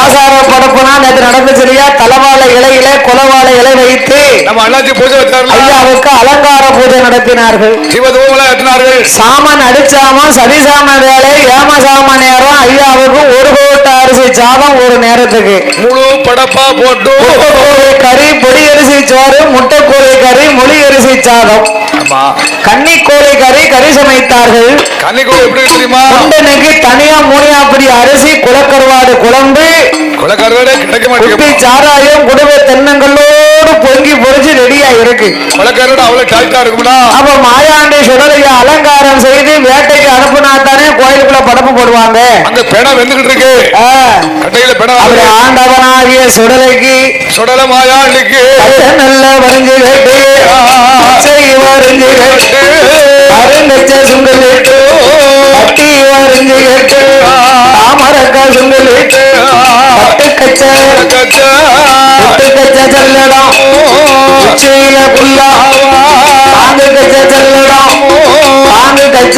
ஆசார படப்புனா நேற்று நடந்துச்சு இல்லையா தலவாழை இலையில குலவாழை இலை வைத்து நம்ம அண்ணாச்சி பூஜை வச்சாரு ஐயாவுக்கு அலங்கார பூஜை நடத்தினார்கள் சிவதூமலை ஏற்றினார்கள் சாமன் அடிச்சாம சதிசாம வேலை ஏமசாம நேரம் ஐயாவுக்கு 1 கோட்டை அரிசி சாதம் ஒரு நேரத்துக்கு முழு படப்பா போட்டு முட்டைக்கோழி கறி பொடி அரிசி சோறு முட்டைக்கோழி கறி மொழி அரிசி சாதம் ஆமா கன்னிக்கோழி கறி சமைத்தார்கள் கன்னிக்கோழி எப்படி தெரியுமா முண்டனுக்கு தனியா மூணியாப்படி அரிசி குளக்கருவாடு குழம்பு குலக்கருவாடே கிடைக்க குட்டி மாட்டேங்குது சாராயம் குடும்ப தென்னங்களோடு பொங்கி பொறிச்சு ரெடியா இருக்கு குலக்கருவாடு அவ்வளவு டைட்டா இருக்கும்னா அப்ப மாயாண்டி சுடலைய அலங்காரம் செய்து வேட்டைக்கு அனுப்புனா தானே கோயிலுக்குள்ள படப்பு போடுவாங்க அங்க பெணம் வெந்துகிட்டு இருக்கு கட்டையில பெணம் அப்படி ஆண்டவனாகிய சுடலைக்கு சுடல மாயாண்டிக்கு நல்ல வரைஞ்சு கேட்டு வரைஞ்சு கேட்டு அருங்கச்ச சுங்கலிட்டு கட்டி வரைஞ்சு கேட்டு தாமரக்கா சுங்கலிட்டு பட்டுக்கச்ச செல்லடம் உச்சியில புல்லா பாங்கு கச்ச செல்லடம் பாங்கு கச்ச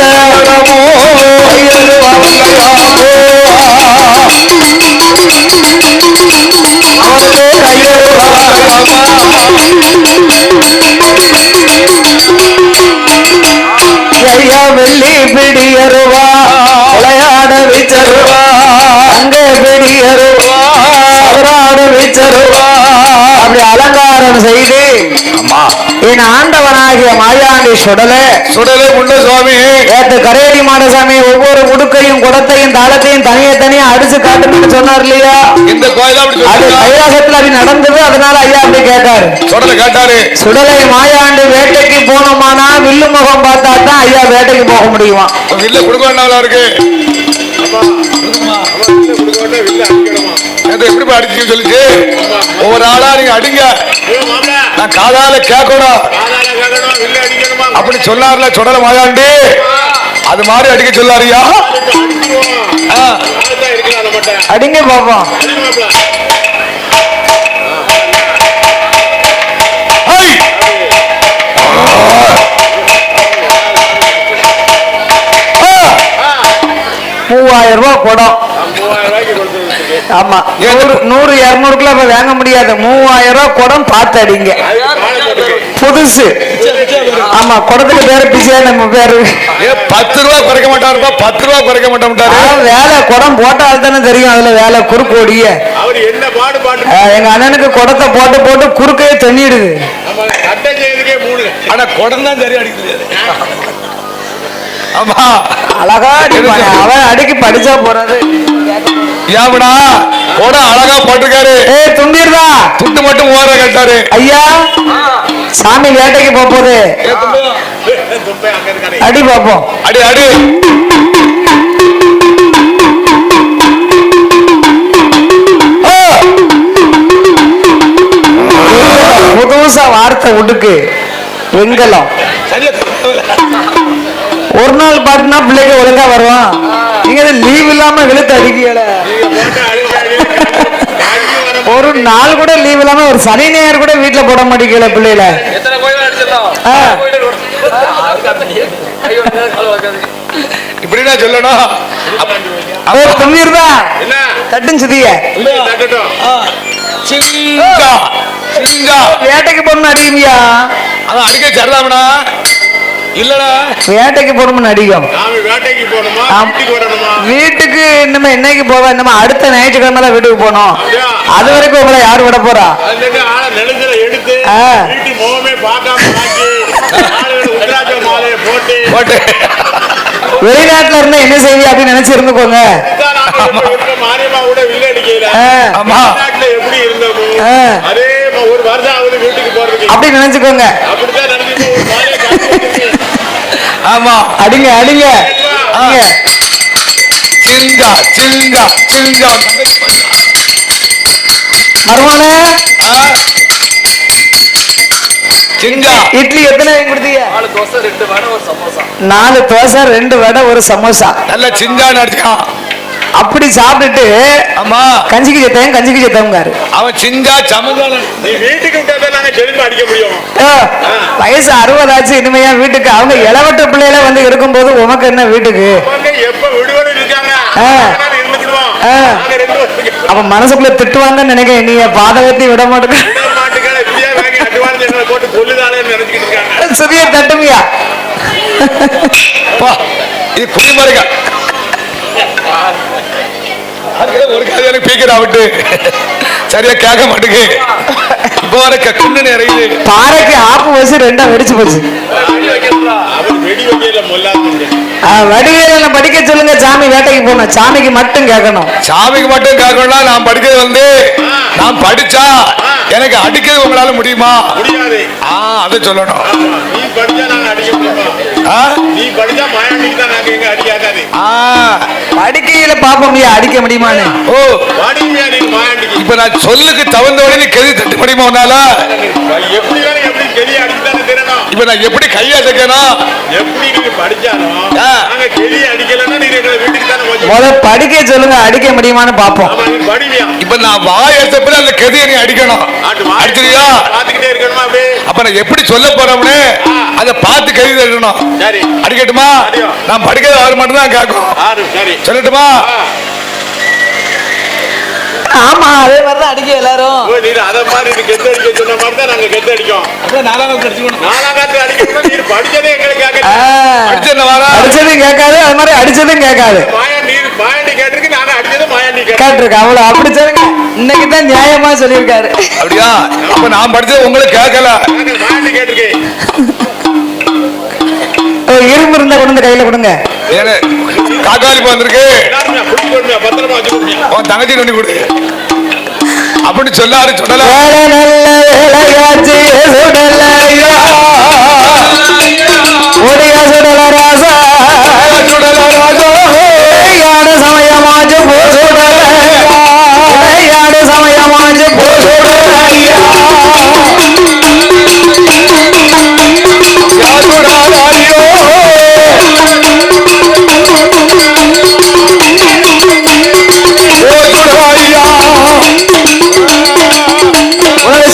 ஐயா வெள்ளி பிடியருவா விளையாட விச்சருவா அங்க பிடியருவா சவராட விச்சருவா அப்படி அலங்காரம் செய்து ஆமா என் ஆண்டவனாகிய மாயாண்டி சுடலை முண்ட சுவாமி ஏத்து கரையடி மாடசாமி ஒவ்வொரு முடுக்கையும் குடத்தையும் தாளத்தையும் தனியா அடிச்சு காட்டுன்னு சொன்னார் இல்லையா இந்த கோயில அப்படி அது கைலாசத்துல அப்படி நடந்தது அதனால ஐயா அப்படி கேட்டாரு சுடலை கேட்டாரு சுடலை மாயாண்டு வேட்டைக்கு போனோமானா வில்லு முகம் பார்த்தா தான் ஐயா வேட்டைக்கு போக முடியுமா இல்ல கொடுக்க வேண்டாம் இருக்கு எப்படி அடிச்சு சொல்லிச்சு ஒவ்வொரு ஆளா நீங்க அடிங்க நான் காதால கேட்கணும் அப்படி சொல்லாருல சுடல மாயாண்டி அது மாதிரி அடிக்க சொல்லாரியா அடிங்க பாப்போம் $3000 குடம் ஆமா 100-200 வாங்க முடியாது 3000 குடம் பார்த்து அடிங்க புதுசு ஆமா குடத்துக்கு பேரு பிசியா நம்ம பேரு ₹10 குறைக்க மாட்டாருப்பா ₹10 குறைக்க மாட்டாரு வேலை குடம் போட்டால் தானே தெரியும் அதுல வேலை குறுக்கு ஓடிய எங்க அண்ணனுக்கு குடத்தை போட்டு போட்டு குறுக்கையே தண்ணிடுது ஆனா குடம் தான் சரியா அடிக்க ஆமா அழகா அவன் அடிக்கி படிச்சா போறது ஏவடா கூட அழகா போட்டிருக்காரு தும்பிடுதா துட்டு மட்டும் ஓர கட்டாரு ஐயா சாமி வேட்டைக்கு போகுது அடி பாப்போம் அடி அடி புதுசா வார்த்தை உடுக்கு வெங்கலம் ஒரு நாள் பாட்டுனா பிள்ளைக்கு ஒழுங்கா வருவான் நீங்க லீவ் இல்லாம வெளுத்து அடிக்கல ஒரு நாள் கூட லீவ் இல்லாம ஒரு சனி ஞாயிறு கூட வீட்டுல போட மாட்டேங்கல பிள்ளைல இப்படின்னா சொல்லணும் தும்பிடுதா தட்டும் சுதிய வேட்டைக்கு போடணும் அடிக்குமியா அதான் அடிக்க சரிதாமனா இல்லடா வேட்டைக்கு போடணும்னு அடிக்கும் வீட்டுக்கு இன்னும் என்னைக்கு போவா நம்ம அடுத்த ஞாயிற்றுக்கிழமை வீட்டுக்கு போனோம் அது வரைக்கும் உங்களை யாரு விட போறா வெளிநாட்டுல இருந்தா என்ன செய்வி அப்படின்னு நினைச்சு இருந்துக்கோங்க அப்படி நினைச்சுக்கோங்க ஆமா அடிங்க அடிங்க சிங்கா சிங்கா சிங்கா மர்மோனே சிங்கா இட்லி எத்தனை கொடுத்தீங்க 4 தோசை 2 வடை ஒரு சமோசா நல்ல சிங்கா நடிச்சான் அப்படி சாப்பிட்டுட்டு ஆமா கஞ்சிக்கு செத்தவங்காரு. அவன் சிங்கா சமதான நீ வீட்டுக்கு விட்டா நாங்க செருப்பு அடிக்க முடியும். வயசு 60 ஆச்சு, இனிமையா வீட்டுக்கு அவங்க இளவட்ட பிள்ளையில வந்து இருக்கும்போது உமக்கு என்ன வீட்டுக்கு? அவங்க எப்ப விடுவரும் இருக்காங்க இருந்துக்கிடுவோம். நாங்க 2 வருஷத்துக்கு அப்ப மனசுக்குள்ள திட்டுவாங்கன்னு நினைக்கிறேன். நீ பாதகத்தையும் விட மாட்டேங்க. மாட்டுக்களை இப்படியே வாங்கி அட்டுவான்னு எங்களை போட்டு கொல்லுதானேன்னு நினைச்சுக்கிட்டு இருக்காங்க. சரியா தட்டுமியா இது குடிமருங்க ஒரு கதை பீக்கரா விட்டு சரியா கேட்க மாட்டேங்க. கண்ணு நிறையுது. பாறைக்கு ஆப்பு வச்சு 2ஆ வெடிச்சு போச்சு. அவர் வெடி வைக்கல மொல்லாது. வடிவேல படிக்க சொல்லுங்க. சாமி வேட்டைக்கு போனோம். சாமிக்கு மட்டும் கேட்கணும். சாமிக்கு மட்டும் கேட்கணும்னா நான் படிக்கிறது வந்து நான் படிச்சா எனக்கு அடிக்கிறது உங்களால முடியுமா? முடியாது. அதை சொல்லணும். நீ படிச்சா நாங்க அடிக்க முடியுமா? நீ படிச்சா மாயாண்டிக்கு தான் நாங்க எங்க அடிக்காது. படிக்கையில பாப்போம்யா அடிக்க முடியுமான்னு. ஓ பாடிமையா நீ மாயாண்டிக்கு. இப்ப நான் சொல்லுக்கு தகுந்தவரை நீ கெதி தட்ட முடியுமா உன்னால? எப்படி வேணும் எப்படி கெதி அடிக்கத்தானே தெரியணும். இப்ப நான் எப்படி கையா தைக்கணும்? எப்படி நீங்க படிச்சாலும் நாங்க கெதி அடிக்கலன்னா நீங்க எங்களை வீட்டுக்கு தானே கொஞ்சம் முதல்ல படிக்க சொல்லுங்க, அடிக்க முடியுமான்னு பாப்போம். ஆமா நீ படிமையா. இப்ப நான் வாய் எடுத்தப்ப அந்த கெதியை நீ அடிக்கணும். அடிச்சிருயா? பாத்துக்கிட்டே இருக்கணுமா அப்படியே? அப்ப நான் எப்படி சொல்ல போறோம்னு அதை பார்த்து கெதி தட்டணும். சரி அடிக்கட்டுமா? நான் படிக்கிறது அவர் மட்டும் தான் கேட்கும். சரி சொல்லட்டுமா? ஆமா அதே மாதிரிதான் அடிக்க எல்லாரும். நீ அத மாதிரி நீ கெத்து அடிக்க சொன்ன மாதிரி தான் நாங்க கெத்து அடிக்கோம். நாலாம் காலத்துல அடிக்கணும். நீ படிச்சதே எங்களுக்கு அடிச்சதும் கேட்காது, அது மாதிரி அடிச்சதும் கேட்காது. மாயாண்டி கேட்டிருக்கு, நாங்க அடிச்சது மாயாண்டி கேட்டிருக்கு. அவ்வளவு அப்படி சொல்லுங்க. இன்னைக்கு தான் நியாயமா சொல்லியிருக்காரு. அப்படியா? அப்ப நான் படிச்சது உங்களுக்கு கேட்கல. மாயாண்டி கேட்டிருக்கு. இரும்பு இருந்தா கொண்டு கையில கொடுங்க. காக்காளி வந்திருக்கு. பத்திரமா வச்சுக்கோங்க. உன் தங்கச்சி கொண்டு கொடு அப்படி சொல்லாரு. சொல்லலாம் ஒடியா சுடல ராசா சுடல ராஜா யாடு சமயமாச்சு போ சுடல யாடு சமயமாச்சு போ சுடல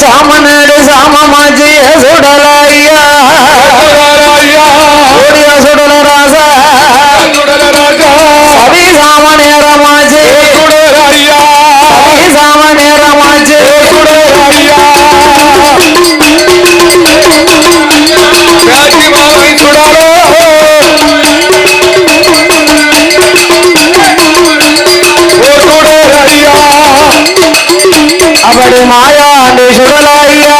சாமனடு சாமமாச்சு சுடலையா ஓடியா சுடல ராசா சபி சாம நேரமாச்சு சுடலையா சபி சாம நேரமாச்சு சுடலையா சுடலோ அப்படி மாயாண்டி சுடலையா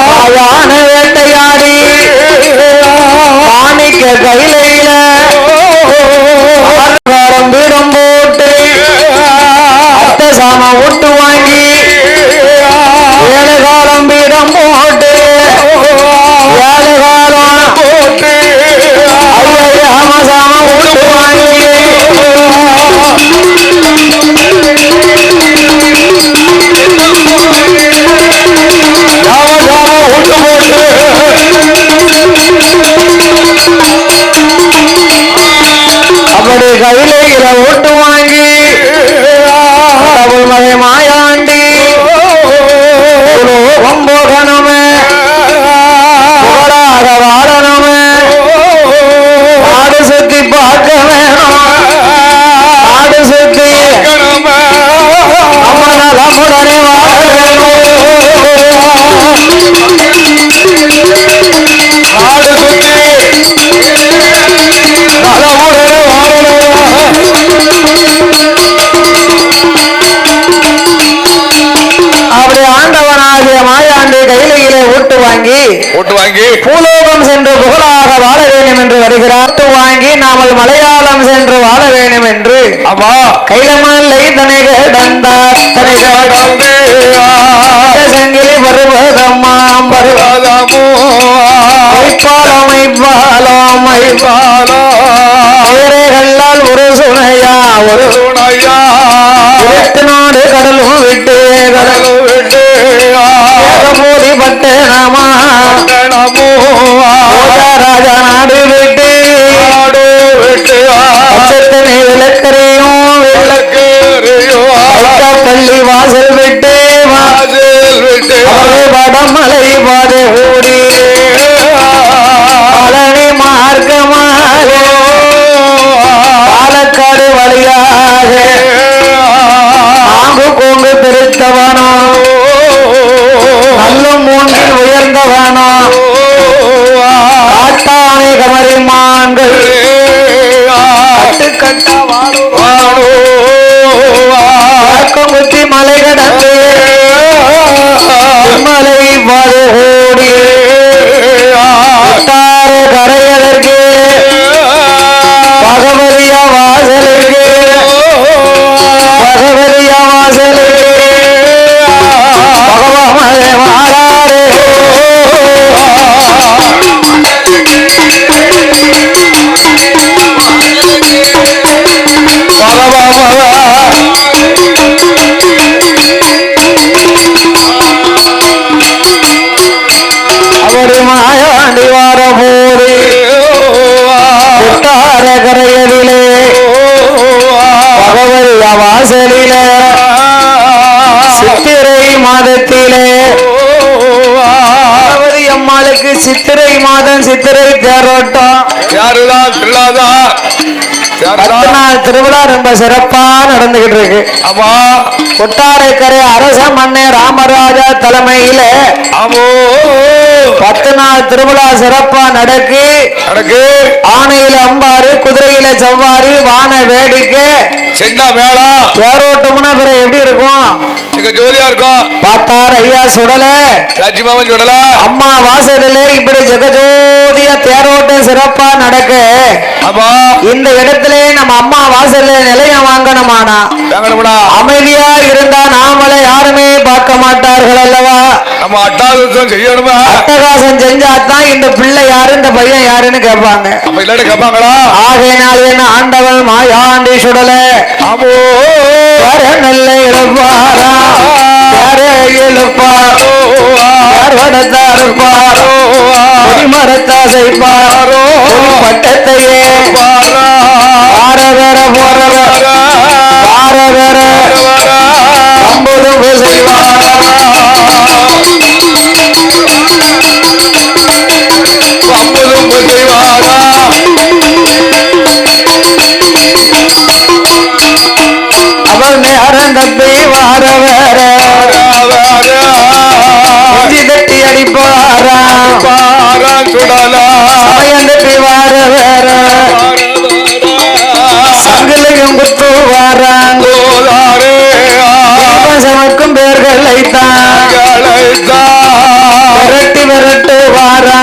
மாயான வேட்டையாடி மாணிக்க கையில பீடம் போட்டு அத்த சாம விட்டு வாங்கி 7 காலம் பீடம் போட்டு 7 காலம் போட்டு ஐயாம சாம விட்டு வாங்கி அப்படி கையில ஓட்டு வாங்கி மகை மாயாண்டி போகணுமே புகழாக வாழணுமே நாடு சுத்தி பார்க்க வேணும் நாடு சுத்தி நம்ம நலமுடனே வாழ வேணும் நாடு சுத்தி நலமுடனே வாழணும். அப்படி ஆண்டவனாகிய மாயாண்டி கையிலே ஓட்டு வாங்கி பூலோகம் சென்று புகழாக வாழ வேண்டும் என்று வருகிறார். வாங்கி நாமல் மலையாளம் சென்று வாழ வேண்டும் என்று அவா கைலமல்லை தனை கடந்தார் தனை கடந்து செங்கிலி பருவதம்மாம் பருவதமோ மைப்பாலம் மைப்பாலம் மைப்பாலம் உயரைகளால் ஒரு சுனையா ஒரு சுனையா நாடு கடலும் விட்டு கடலும் விட்டு போதி பட்டணமா ராஜா நாடு விட்டு நாடு விட்டு விளக்கரே கட்ட வாழும் குத்தி மலை கடந்து மலை ஓடி கரையதற்கு பகவதியா வாசலுக்கு பகவான் மாறாரே அவரு மாயாண்டி வார போது குட்டார கரையதிலே பகவதியா வாசலிலே சித்திரை மாதத்திலே பகவதி அம்மாளுக்கு சித்திரை மாதம் சித்திரை தேரோட்டம் யாருதான் திருவிழாதா 10 நாள் திருவிழா ரொம்ப சிறப்பா நடந்துகிட்டு இருக்கு. ஆமா கொட்டாரைக்கரை அரச மன்னே ராமராஜா தலைமையில 10 நாள் திருவிழா சிறப்பா நடக்கு. ஆணையில அம்பாறு, குதிரையில சவ்வாறு, வான வேடிக்கை, சின்ன மேளா தேரோட்டம்னா பிறகு எப்படி இருக்கும்? ஜோலியா இருக்கும். பார்த்தார் ஐயா சுடல ராஜ்மாவன் சுடல அம்மா வாசலிலே இப்படி ஜெகஜோதியா தேரோட்டம் சிறப்பா நடக்க. இந்த இடத்திலே நம்ம அம்மா வாசல்ல நிலையம் வாங்கணுமானா அமைதியா இருந்தா நாமளை யாருமே பார்க்க மாட்டார்கள் அல்லவா? நம்ம அட்டகாசம் செய்யணுமா? அட்டகாசம் செஞ்சாதான் இந்த பிள்ளை யாரு இந்த பையன் யாருன்னு கேட்பாங்க. கேட்பாங்களா? ஆகையினால் என்ன ஆண்டவன் மாயாண்டி சுடல நல்ல இழப்பாரா எழுப்பாரோ வடத்தாருப்பாரோ மரத்தாசைப்பாரோ பட்டத்தையே பார வேற போற பார வேற அம்பதும் செய்வாரா அவள் நேரம் தப்பி வார வேற தட்டி அடிப்பாரா சமயம் தப்பி வார வேற சங்கிலையும் குத்து வாராங்க சமைக்கும் பேர்களை தான் விரட்டி விரட்டு வாரா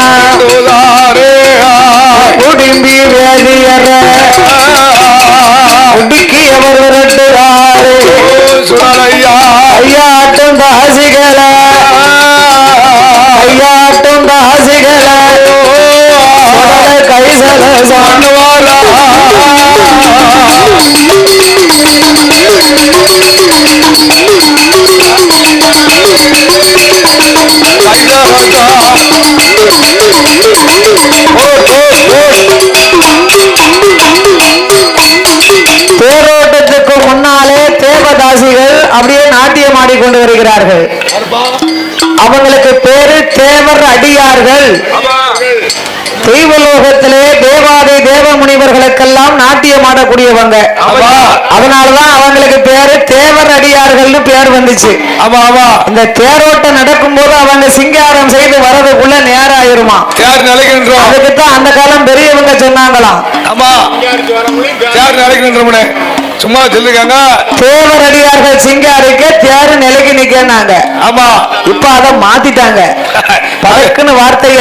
குடும்பி வேதியர குடிக்கு அவர் விரட்டுவாரு ஐயாட்டும் தாசிகளை ஐயாட்டும் தாசிகளை கைசல சாண்டுவாரா தேரோட்டத்துக்கு முன்னாலே தேவதாசிகள் அப்படியே நாட்டியம் ஆடிக்கொண்டு வருகிறார்கள். அவங்களுக்கு பேரு தேவர் அடியார்கள். தெய்வலோகத்திலே தேவாதி தேவ முனிவர்களுக்கெல்லாம் நாட்டியம் ஆடக்கூடியவங்க. அதனாலதான் அவங்களுக்கு பேரு தேவர் அடியார்கள் பேர் வந்துச்சு. இந்த தேரோட்டம் நடக்கும் போது அவங்க சிங்காரம் செய்து வரதுக்குள்ள நேரம் ஆயிருமா. அதுக்குத்தான் அந்த காலம் பெரியவங்க சொன்னாங்களாம். சும்மா சொல்லிருக்காங்க தேவர் அடியார்கள் சிங்காரிக்க தேரு நிலைக்கு நிக்கிறாங்க. ஆமா இப்ப அதை மாத்திட்டாங்க. பழக்குன்னு வார்த்தைய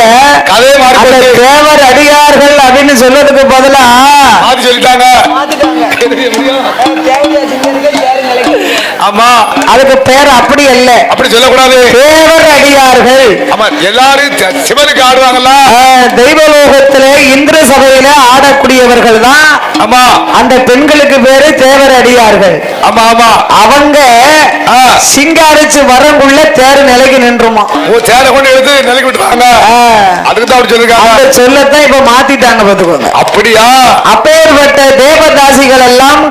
தேவர் அடியார்கள் அப்படின்னு சொல்றதுக்கு பதிலா சொல்லிட்டாங்க. ஆமா அதுக்கு பேர் அப்படி அல்ல, அப்படி சொல்லக்கூடாது. தேவர் அடியார்கள். ஆமா எல்லாரும் சிவனுக்கு ஆடுவாங்கல்ல. தெய்வலோகத்திலே இந்திர சபையில ஆடக்கூடியவர்கள் தான். ஆமா அந்த பெண்களுக்கு பேரு தேவர் அடியார்கள். ஆமா ஆமா அவங்க சிங்காரிச்சு வரங்குள்ள தேர் நிலைக்கு நின்றுமா. தேரை கொண்டு எடுத்து நிலைக்கு விட்டுறாங்க. அதுக்கு தான் அப்படி சொல்லிருக்காங்க. அந்த சொல்லத்தான் இப்ப மாத்திட்டாங்க பாத்துக்கோங்க. அப்படியா? அப்பேற்பட்ட தேவதாசிகள் எல்லாம்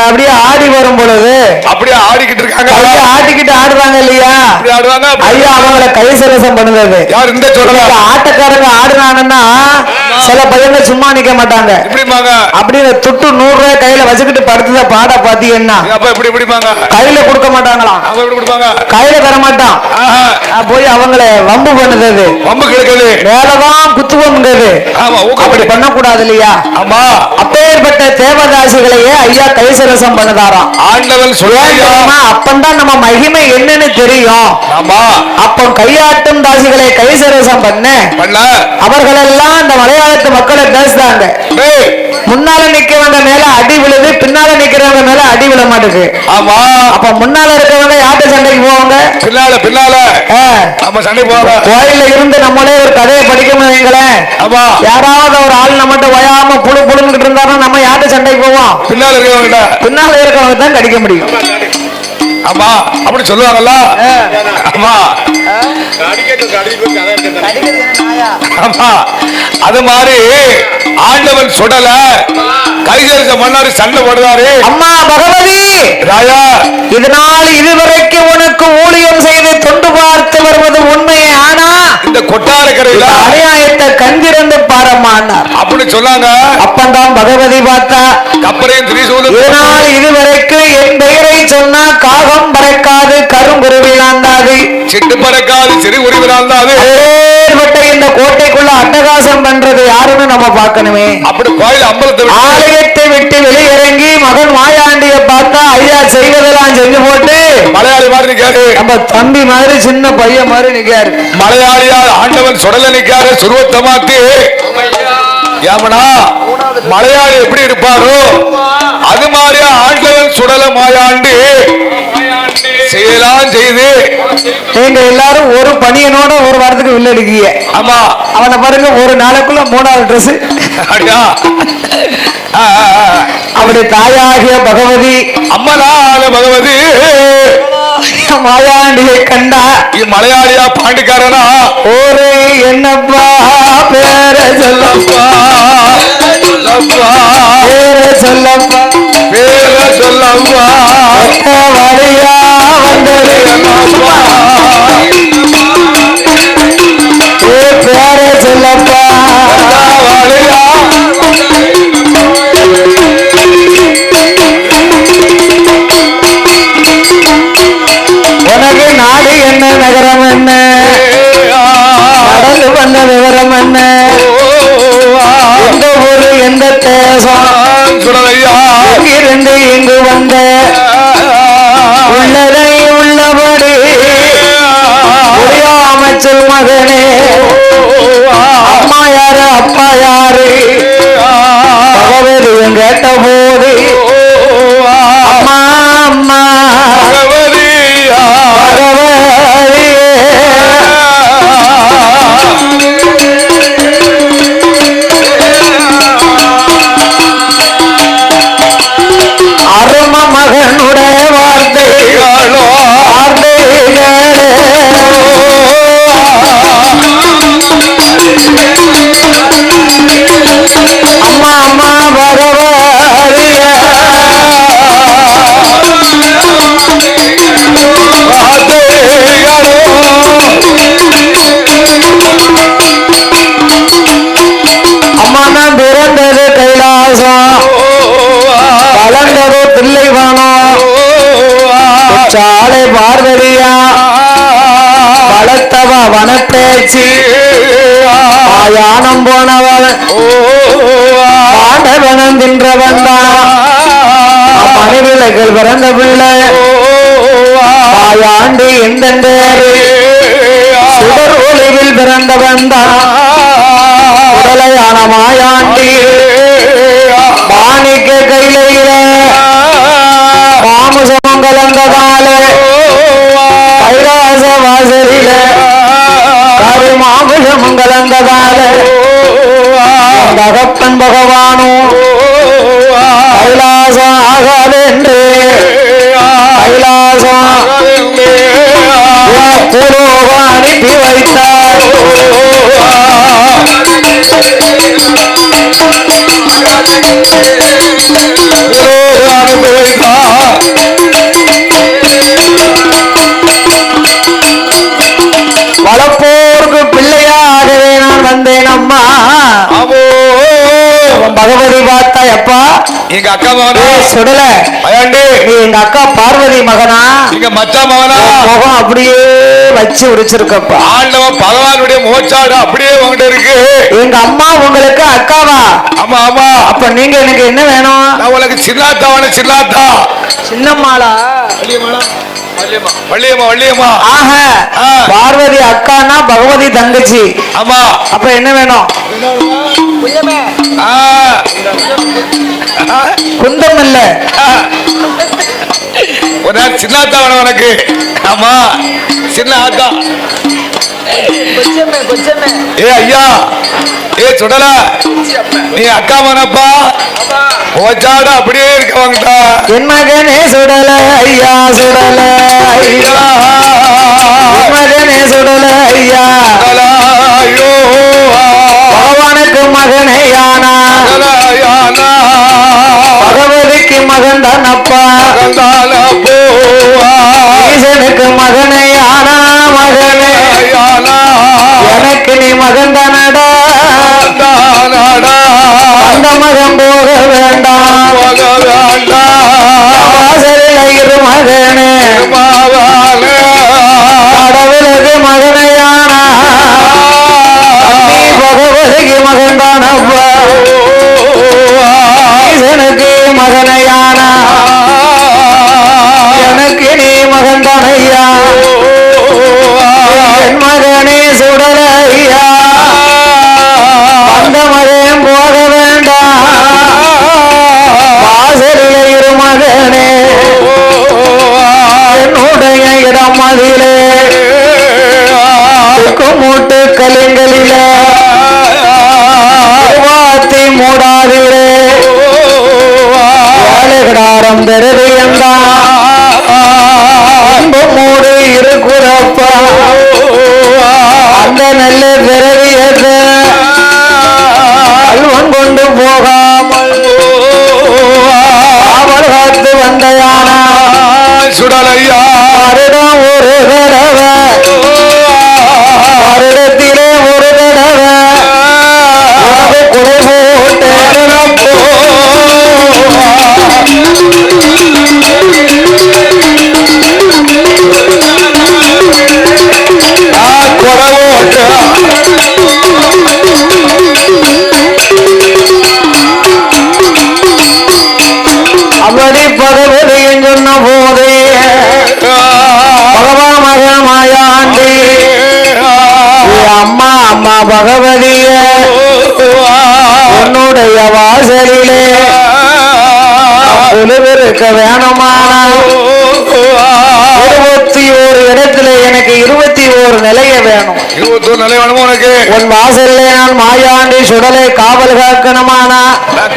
அப்படியே ஆடி வரும் பொழுது அப்படியே ஆடிக்கிட்டு இருக்காங்க. ஆடிக்கிட்டு ஆடுவாங்க இல்லையா? ஆடுவாங்க. ஐயா அவங்கள கைசரசம் பண்ணுறது யார்? இந்த சொல்ல ஆட்டக்காரங்க ஆடுனாங்கன்னா சில பையங்க சும்மா நிக்க மாட்டாங்க. இப்படிமாங்க. அப்படின்னு துட்டு 100 ரூபாய் கையில வச்சுக்கிட்டு படுத்தத பாட பாத்தீங்கன்னா அப்ப இப்படிமாங்க. கையில கொடுக்க மாட்டாங்களாம். அவங்க எப்படி கொடுப்பாங்க? கையில தர மாட்டான். போய் அவங்கள வம்பு பண்ணுது, வம்பு கிழக்குது, வேலைதான் குத்துவம்ங்கிறது. ஆமா, அப்படி பண்ணக்கூடாது இல்லையா? ஆமா. அப்பேற்பட்ட தேவதாசிகளையே ஐயா கைசரசம் பண்ணுதாராம். ஆண்டவன் சொல்லுமா, அப்பந்தான் நம்ம மகிமை என்னன்னு தெரியும். ஆமா. அப்போ கையாட்டும் தாசிகளை கைசரசம் பண்ண அவர்கள் எல்லாம் இந்த மலையாளத்து மக்களை பேசுறாங்க. முன்னால நிக்கிறவங்க மேல அடி விழுது, பின்னால நிக்கிறவங்க மேல அடி விழ மாட்டுக்கு. ஆமா. அப்ப முன்னால இருக்கிறவங்க யார்கிட்ட சண்டைக்கு போவாங்க? பின்னால ஆமா, சண்டை போவாங்க. கோயில்ல இருந்து நம்மளே ஒரு கதையை படிக்கணும் வைங்களேன். ஆமா. யாராவது ஒரு ஆள் நம்மகிட்ட வயாம புழு புழுன்னு இருந்தாருன்னா நம்ம யார்கிட்ட சண்டைக்கு போவோம்? பின்னால இருக்கிறவங்க தான் கடிக்க முடியும். ஆமா, அப்படி சொல்லுவாங்கல்ல. ஆமா, ஆமா. அது மாதிரி ஆண்டவன் சுடல கைகரிச மன்னாரு சண்டை போடுறாரு. அம்மா பகவதி ராயா, இதனால் இதுவரைக்கும் உனக்கு ஊழியம் செய்து தொண்டு பார்த்து வருவது உண்மையே. ஆனா இந்த கொட்டாரக்கரையில அநியாயத்தை கண்டிருந்து பாரமானார் அப்படி சொன்னாங்க. அப்பந்தான் பகவதி பார்த்தா கப்பரையும் திரிசூலம். இதனால் இதுவரைக்கும் என் பெயரை சொன்னா காகம் பறக்காது, கருங்குருவி நாந்தாது, சிட்டு பறக்காது, சிறு உருவி நாந்தாது. இந்த கோட்டைக்குள்ள அட்டகாசம் பண்றது யாருன்னு நம்ம பார்க்கணுமே. அப்படி கோயில் அம்பலத்தை ஆலயத்தை விட்டு வெளியிறங்கி மகன் மாயாண்டிய பார்த்தா ஐயா செய்வதெல்லாம் செஞ்சு போட்டு மலையாளி மாதிரி நிக்காரு. நம்ம தம்பி மாதிரி சின்ன பையன் மாதிரி நிக்காரு. மலையாளியா ஆண்டவன் சுடல நிக்காரு. சுருவத்தை மாத்தி ஏமனா மலையாளி எப்படி இருப்பாரோ அது மாதிரியா ஆண்டவன் சுடல மாயாண்டி செய்யலாம் செய்து நீங்க எல்லாரும் ஒரு பணியனோட ஒரு வாரத்துக்கு வில்ல எடுக்கீங்க. ஆமா, அவனை பாருங்க ஒரு நாளைக்குள்ள 3வது ட்ரெஸ். அப்படி தாயாகிய பகவதி அம்மனான பகவதி மாயாண்டியை கண்டா மலையாளியா பாண்டிக்காரனா ஒரு என்னப்பா பேர சொல்லப்பா, பேர சொல்லப்பா, பேர சொல்லப்பா, வழியா வந்தது பேர சொல்லப்பா, வழியா உனக்கு நாடு என்ன, நகரம் என்ன, நடந்து வந்த விவரம் என்ன, எந்த ஊரு, எந்த தேசம், இங்கிருந்து இங்கு வந்த உள்ளதை உள்ளபடி அமைச்சர் மகனே. அம்மா யாரு, அப்பா யாரு, பகவதியும் கேட்ட போது அம்மா அம்மா பகவதி அரும மகனுடைய வார்த்தைகளோ அம்மா அம்மா பகவதிய அம்மா நான் பிறந்தது கைலாசம், வளர்ந்தது தில்லைவானம், சாலை பார்வதியா வளர்த்தவ வனப்பேச்சு, யானம் போனவன் ஆண்டவனம் தின்றவன் தான் மனைவிளைகள் பிறந்த பிள்ளை ஆயாண்டு எந்த சுடர் ஒளிவில் பிறந்தவன் தான் உடலையான மாயாண்டி மாணிக்க கையில மாமுசம் கலந்ததால கைலாச வாசலில கரு மாமுசம் கலந்ததால தகப்பன் பகவானும் கைலாசம் ஆகாதென்று கைலாசம் அனுப்பி வைத்தார். அனுப்பி வைத்தார். வளப்போருக்கு பிள்ளையாகவே நான் வந்தேன் அம்மா. பகவதி பார்த்தா எப்பா எங்க அக்கா மகனா சுடல அயாண்டி நீ எங்க அக்கா பார்வதி மகனா எங்க மச்சா மகனா முகம் அப்படியே வச்சு உரிச்சிருக்கப்பா ஆண்டவன் பகவானுடைய முகச்சாடு அப்படியே உங்ககிட்ட இருக்கு எங்க அம்மா உங்களுக்கு அக்காவா ஆமா ஆமா அப்ப நீங்க எனக்கு என்ன வேணும் நான் உனக்கு சின்னாத்தா வேணும் சின்னாத்தா சின்னம்மாளா வள்ளியம்மா வள்ளியம்மா ஆஹ பார்வதி அக்கானா பகவதி தங்கச்சி ஆமா அப்ப என்ன வேணும் குந்தம் இல்ல ஒரு நாள் சின்னாத்தா வேணும் உனக்கு ஆமா சின்ன ஆத்தா ஏ ஐயா ஏ சுடல நீ அக்கா மனப்பா ஓச்சாட அப்படியே இருக்கவங்கடா என் மகனே சுடல ஐயா சுடல ஐயா என் மகனே சுடல ஐயா ஐயோ பகவானுக்கு மகனே யானா யானா பகவதிக்கு மகன் தான் அப்பா ஈசனுக்கு மகனே யானா மகனே யானா எனக்கு நீ மகன் தானடா அந்த மகன் போக வேண்டாம் வாசலில் இரு மகனே கடவுளுக்கு மகனையானா நீ பகவதிக்கு மகன் தானப்பா ஈசனுக்கு மகனையானா எனக்கு நீ மகன் தானையா என் மகனே சுடலையா அந்த மகன் போக வேண்டாம் வாசலில் இரு மகனே என்னுடைய இடம் அதிலே மூட்டு கலிங்களிலே வாத்தி மூடாதிலே வேலைகடாரம் பெருது அன்பு மூடு இருக்குறப்பா அந்த நல்ல பிறவியத்தை அல்வன் கொண்டு போகாமல் அவள் காத்து வந்த யானா சுடலையா வருடம் ஒரு தடவை வருடத்திலே ஒரு தடவை உனக்கு குலை போட்டு அப்படி பகவதியும் சொன்ன போதே பகவான் மகன் மாயாண்டி அம்மா அம்மா பகவதிய உன்னுடைய வாசலிலே இருக்க வேணுமானா 21 இடத்துல எனக்கு 21 நிலைய வேணும் 21 நிலை வேணுமா உனக்கு உன் வாசல்ல நான் மாயாண்டி சுடலை காவல் காக்கணுமானா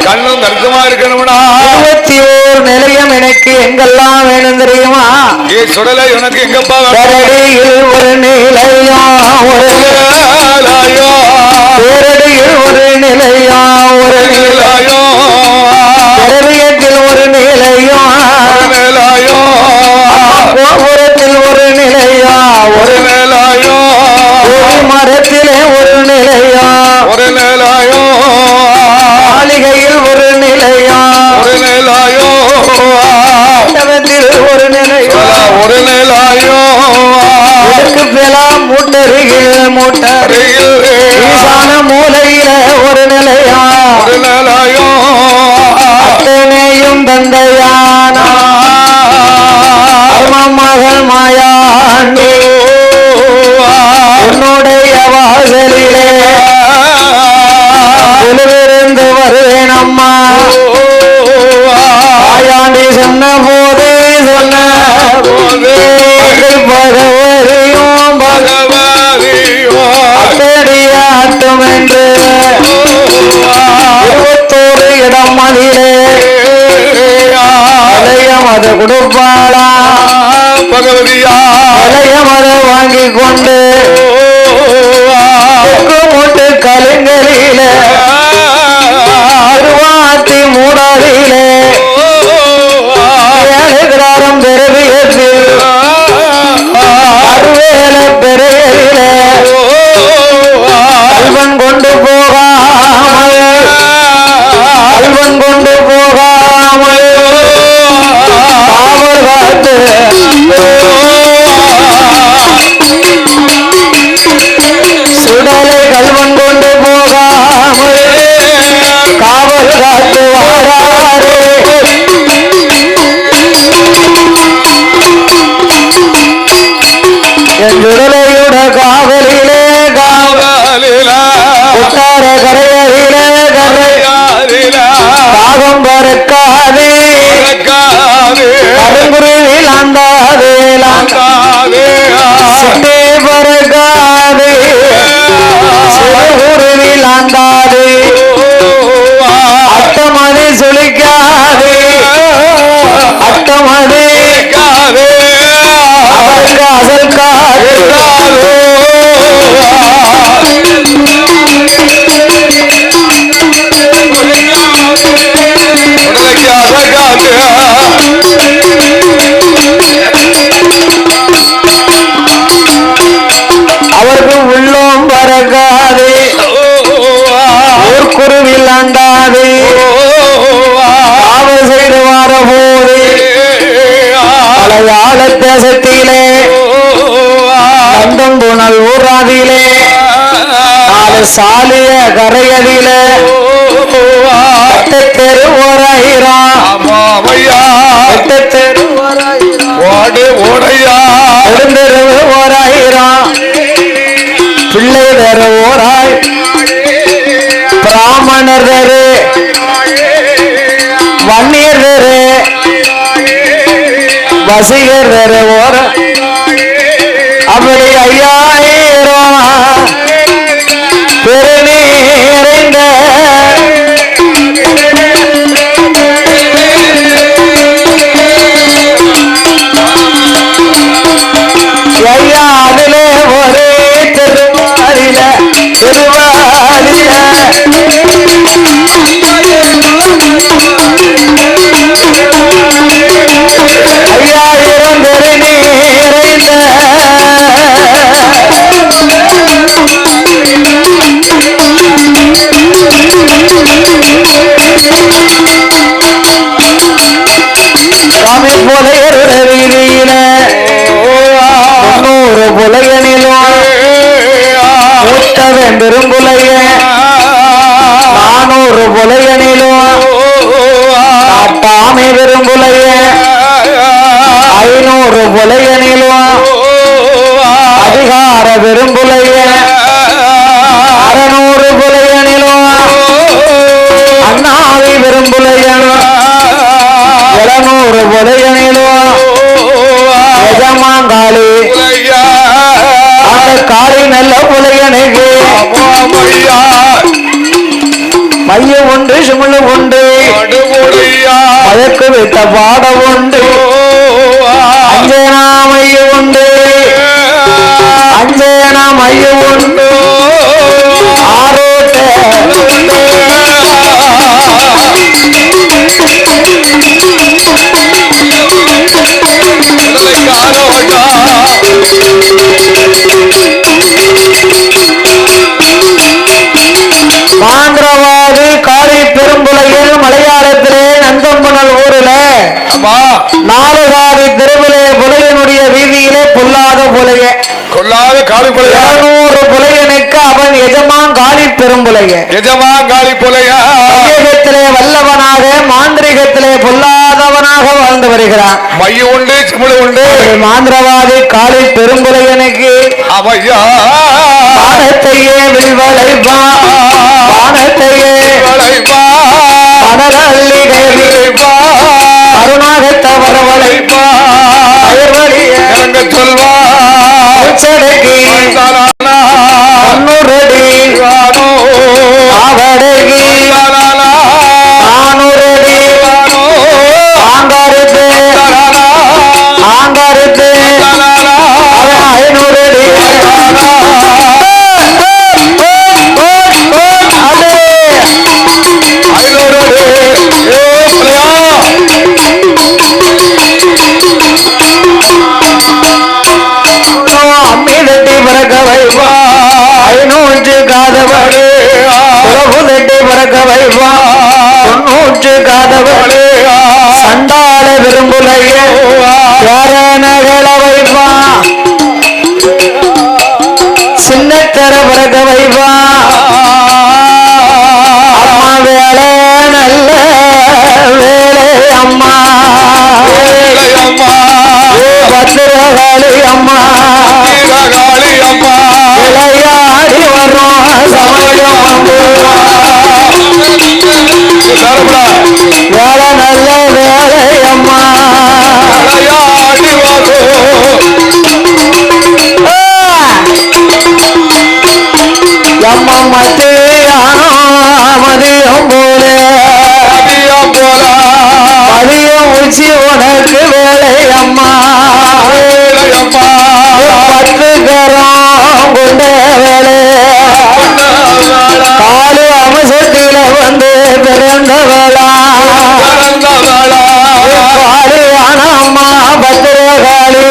கண்ணும் தர்க்கமா இருக்கணும்னா 21 நிலையம் எனக்கு எங்கெல்லாம் வேணும் தெரியுமா ஏ சுடலை உனக்கு எங்கப்பா கரடியில் ஒரு நிலையம் ஒரு பேரடியில் ஒரு நிலையம் ஒரு நிலையம் திரவியத்தில் ஒரு நிலையம் கோபுரத்தில் ஒரு நிலையம் ஒரு மரத்திலே ஒரு நிலையம் மாளிகையில் ஒரு நிலையம் மண்டபத்தில் ஒரு நிலையம் இதற்கு பெலாம் மூட்டருகில் மூட்டருகில் ஈசான மூலையில ஒரு நிலையம் அத்தனையும் தந்தையான மகள் மாயாண்டி உன்னுடைய வாசலிலே விழுவிருந்து வருவேன் அம்மா மாயாண்டி சொன்ன போதே சொன்ன பகவதியும் அத்தடியாட்டும் என்று 21 இடம் அதிலே அதை கொடுப்பாளா பகவதியா அதை வாங்கி கொண்டு மூட்டு கலிங்களில அருவாத்தி மூடாதிலே ஏழுகிராரம் பெருவியத்தில் அருவேல பெருவிலே கல்வன் கொண்டு போகாமல் காத்து வாராரே என் விடலையுட காவலிலே குட்டார கரையறிலே தாகம் பறக்காதே கருங்குருவில் ஆண்டாதே சிட்டே பறக்காதே சிறுகுருவில் ஆண்டாதே அட்டமணி சுழிக்காதே அட்டமணி அவருக்கு அசல் காதே அவருக்கு உள்ளம் பறக்காதே ஊர்க்குருவில் ஆண்டாதே காவல் செய்து வார போதே பழையாள தேசத்திலே கந்தம் புனல் ஊராதிலே நாலு சாலிய கரையதிலே தெரு ஓராயிரம் தெரு ஓராயிரம் ஓராயிரம் பிள்ளை வேற ஓராய் பிராமணர் வேறு வன்னியர் வேறு வசிகர் வேறு ஓர அப்படி 5000 பெருநீரைந்த ஐயா அதிலே ஒரே திருவாரில ஐயாயிரம் பெருநீரைந்த சாமி புலையர் வீதியில 300 புலையனிலும் மூத்தவன் பெரும்புலைய 400 புலையனிலும் காட்டாமை பெரும்புலைய 500 புலையனிலும் அதிகார பெரும்புலைய 600 புலையனிலும் அண்ணாவை பெரும்புலையனும் 700 புலையனிலும் எஜமாங்காளி அந்த காளி நல்ல புலையனுக்கு மைய உண்டு சிமுளு உண்டு மயக்கு வைத்த பாட உண்டு அஞ்சனா மைய உண்டு அஞ்சனா மைய உண்டு ஆரோட்ட மாந்திரவாதி காளி பெரும்புலையில் மலையாளத்திலே நந்தம்புணல் ஊரில 4 காதி தெருவிலே புலையனுடைய வீதியிலே பொல்லாத புலைய கொல்லாத காளி புலைய 200 புலையனுக்கு அவன் எஜமான் காளி பெரும்புலைய மையகத்திலே வல்லவனாக மாந்திரிகத்திலே பொல்லாதவனாக வாழ்ந்து வருகிறான். மைய உண்டு சிமுளை உண்டு மாந்திரவாதி காளி பெரும்புலையனுக்கு வானத்தையே வில்வளைப்பா வானத்தையே மணலள்ளிடைப்பா அருணாகத்த வரவழைப்பா சொல்வா முன்னூறடி ஆவடகி 400 ஆங்காரத்து ஆங்காரத்து 500 அம்மிதட்டி பறக்க வைவா 500 காதவளே பிரபுதட்டி பறக்க வைவா 90 காதவளே சண்டாள விரும்புலைய யாரனகள வைவா சின்னத்தர பறக்க வைவா அம்மா வேலை நல்ல தரப்படா வேலை நல்ல வேலை அம்மா தலையாடி அம்மா மதியம் போல மதியம் உச்சி உனக்கு வேலை அம்மா பத்து கரம் கொண்ட வேலை காலு அம்சத்தில வந்து பிறந்த வேளா காளி ஆனம்மா பத்திரகாளி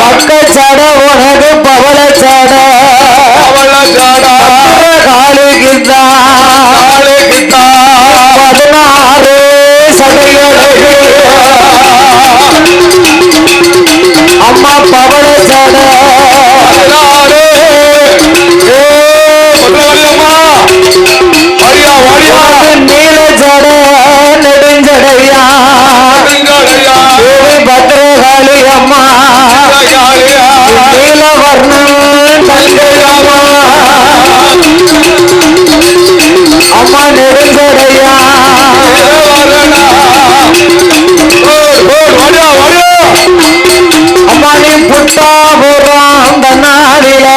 பக்கச்சட உனக்கு பவளச்சட காளிக்குத்தான் 16 சடைகளுக்கு அம்மா பவளச்சட நீல ஜட நெடுஞ்சடையா பத்திரகாளி அம்மா நீலவர்ணம் தங்கையம்மா அம்மா நெடுஞ்சடையா அம்மா நீ புட்டாபுரம் தன்னாடில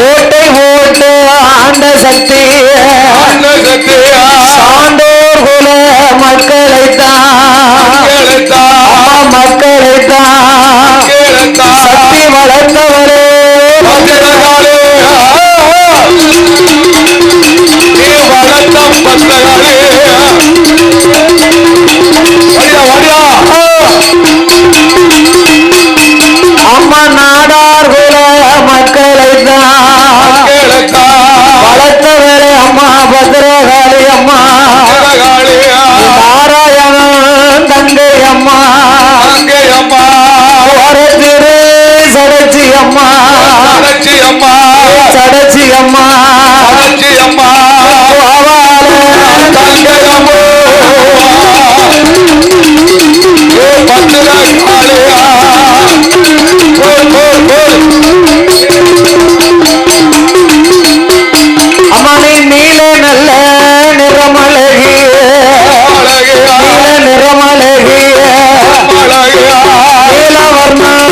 ஓட்டை ஓட்டு ஆண்ட சக்தி சான்றோர் குல மக்களைத்தான் அம்மா மக்களைத்தான் சக்தி வளர்ந்தவரே அம்மா நாடார் குல மக்களைத்தான் வளர்த்தவரே அம்மா பத்திரகாளி அம்மா நாராயணன் தங்கை அம்மா திரு சடச்சி அம்மா சடச்சி அம்மா அம்மா நீ நீல நல்ல நிறமழகி நீல நிறமழகி நீலவர்ணம்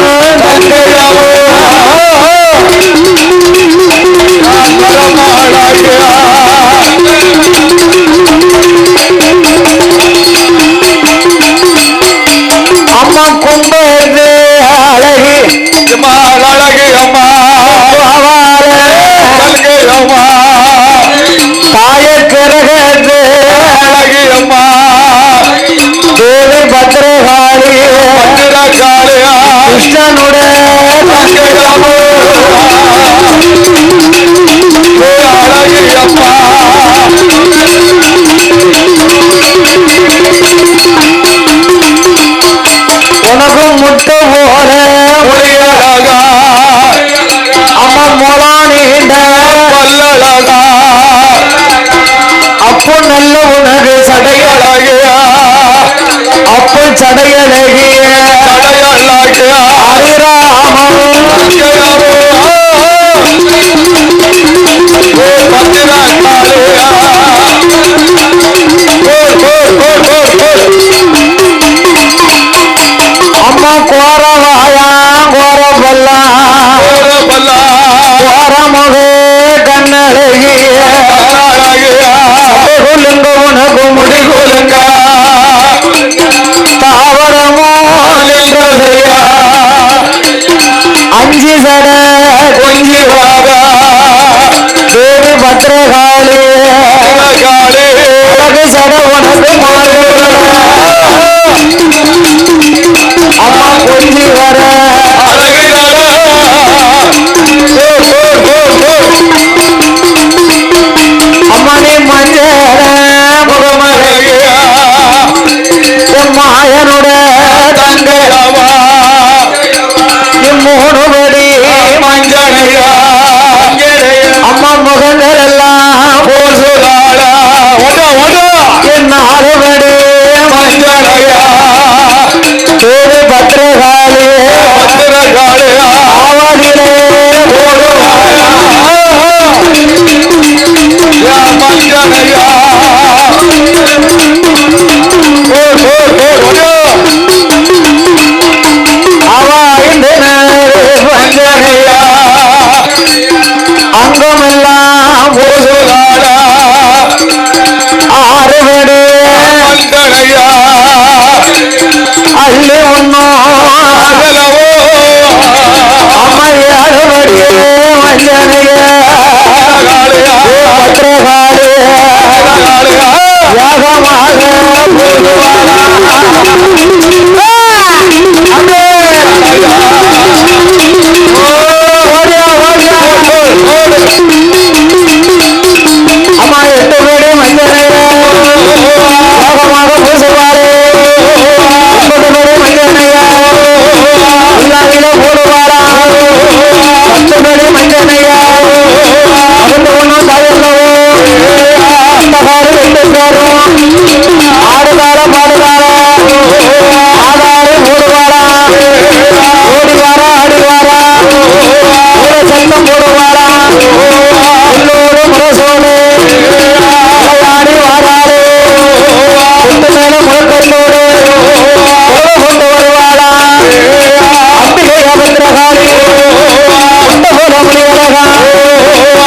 அம்மா கும்பது அழகி தாய கிரகத்து தேவி பத்திரகாளி கிருஷ்ணனுட உனக்கும் முட்டை போல அம்மா மொழா நீண்ட அப்போ நல்ல உனது சடையழகிய அப்போ சடையழகிய அம்மா கோரவாயா கோரபல்லா கோரமுகே கண்ணழகிய கொல்லுங்க உனக்கு முடி கொல்லுங்க தாவரமோ நின்றதையா அஞ்சு சட கொஞ்சி தேவி பத்திரகாளி அழகு சட உனக்கு அம்மா கொஞ்சி வர அம்மா நீ மஞ்சள் மாயனுட தங்கை மூணு படி மஞ்சளையா அம்மா முகங்கள் எல்லாம் நாலு படி மஞ்சளையா தேவி பத்திரகாளி ஆவதிலே மஞ்சனையா மஞ்சனையா அங்கமெல்லாம் போதுகாடா ஆறுபடி மஞ்சனையா அள்ளி ஒன்னும் அகலவோ அம்மையாறுபடி மஞ்சனைய பத்திரகாடு யாகமாக அம்மா 8 பேரு மஞ்சனைய யாகமாக பூசுவாரு 50 பேரு மஞ்சனைய உள்ளாங்கில போடுவாரா 10 பேரு மஞ்சனைய அவங்க ஒன்றும் தயல்லவோ அந்த காடு 2 பேரும் ஆடுகார பாடுகார ஆடாறு போடுவாரா ஓடிவாரா ஆடிவாரா சத்தம் போடுவாரா எல்லோரும் முரசோடு ஆடி வாராரு கொண்டு மேல முழக்கத்தோடு கொண்டு வருவாரா அம்பிகை அபந்திரகாரி கொண்ட போல முனிவரகா டபுள்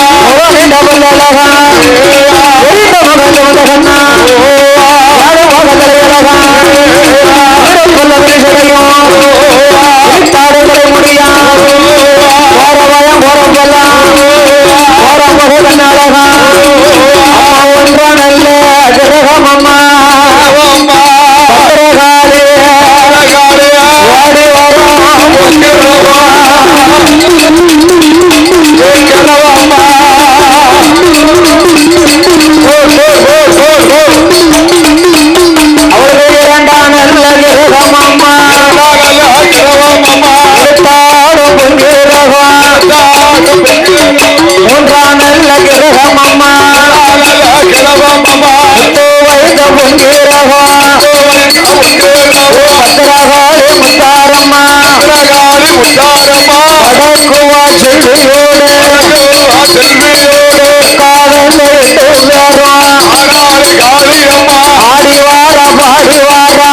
பாடுகளை முடியா ஓரவயம் ஓரம்பெல்லாம் ஓரம்பகன் அழகா அம்மா ஒன்ற நல்ல கிரகம் அம்மா பத்திரகாளி ஓடி அவர்கள் 2ஆம் நல்ல கிரகம் அம்மா பாடும் கிரகம் 3ஆம் நல்ல கிரகம் அம்மா வைத்த பொங்கிரகம் பத்திரகாளி முத்தாரம்மா வடக்குவா செல்வியோடு காதல் ஆடிவாரா பாடிவாரா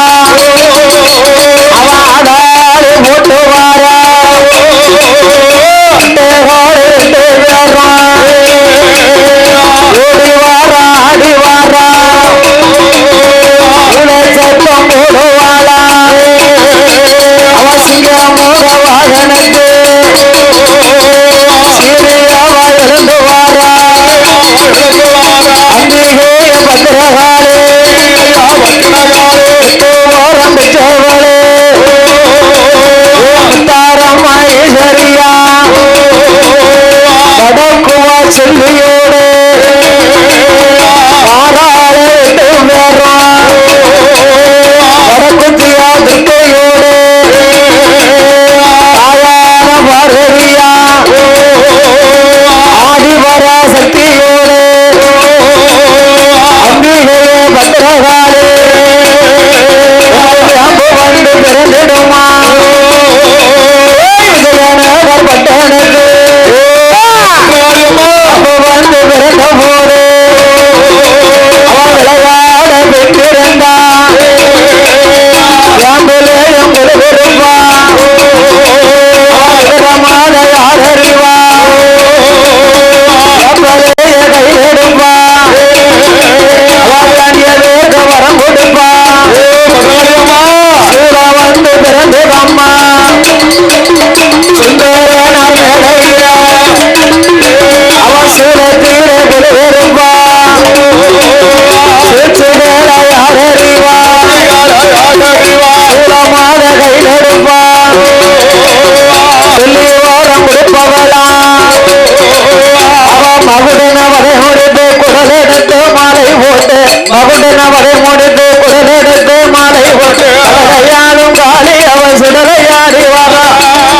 அவாடாடு போட்டுவாரா ஓடிவாரா ஆடிவாரா சத்தம் போடுவாளா அவசியம் வாகனத்து சீரையாவா எழுந்துவாரா அம்பிகே பத்திரகாளி ஓரம் பெற்றவளே தாரம்மா ஈஸ்வரியா வடக்குவா செல்வியோடு ஆறாளு 8 பேரும் வடக்குத்தியா துர்க்கையோடு தாயான பார்வதியா ஆதிபரா சக்தியோடு அம்பிகையே பத்திரகாளி அம்பு வந்து பிறந்திடுமா விஜயநகர் பட்டணத்து அம்பு வந்து பிறந்த போது அவன் விளையாட பெற்றிருந்தா யாம்புலேயும் விருப்பா விதமான யாரறிவா கப்பலைய கையெடுப்பா அவனியதேக வரம் கொடுப்பா சூழ வந்து பிறந்ததம்மா சுந்தரனார் மேடையில அவன் சூழத்தீர விழுவிருப்பா சூழ்ச்சிவேல யாரறிவா சூழமாத கையெடுப்பா சொல்லி ஓரம் கொடுப்பவளா அவ மகுடன வரை முடித்து குடலெடுத்து மாலை போட்டு மகுடன வரை முடித்து குடலெடுத்து மாலை போட்டு அடலையாலும் காளி அவன் சுடலையாடி வரா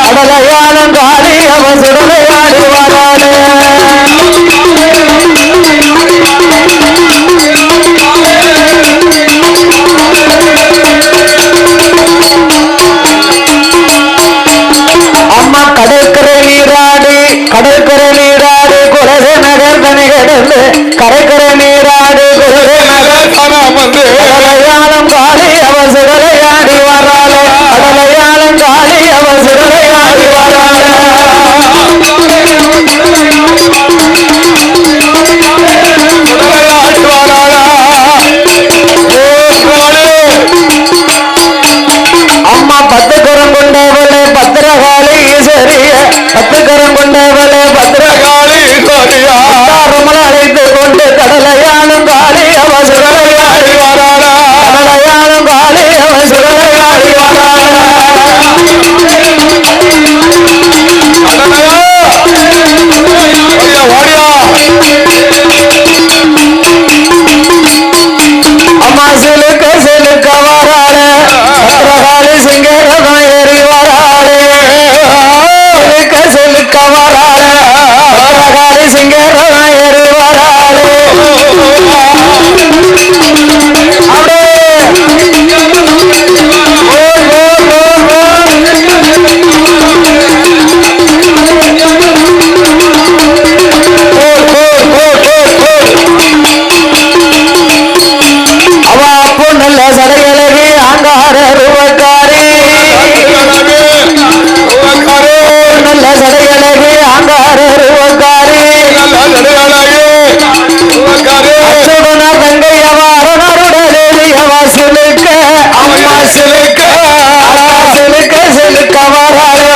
அடலையாலும் காளி அவன் சுடலையாடி வராளே அம்மா கடற்கரை நீராடி குலச நகர் தனி கிடந்து கரைக்கரை நீரா வந்து அடலையாளம் காளி அவ சுடலையாடி வராளே அடலையாளம் காளி அவ சுடலையாடி வராளே அம்மா பத்து கரம் கொண்டவளே பத்திரகாளி ஈஸ்வரிய பத்து கரம் கொண்டவளே பத்திரகாளி ஈஸ்வரியா ரமண அழைத்து கொண்டு கடலையாளும் காளி அவ சுடலையாடி வராளா கடலையாளும் காளி அவ சுடலையாடி வராளா அம்மா சிலுக்க சிலுக்க வராளே பத்திரகாளி சிங்கரகம் ஏறி வராளே சிலுக்க சிலுக்க வராளே பத்திரகாளி சிங்கரகம் ஏறி வராளே அவ அப்போ நல்ல சடையழகி ஆங்கார ரூபக்காரி நல்ல சடையழகி ஆங்கார ரூபக்காரி அச்சுடனா தங்கையவ அரணருடலேறியவ சிலுக்க அம்மா சிலுக்க சிலுக்க சிலுக்க வராளே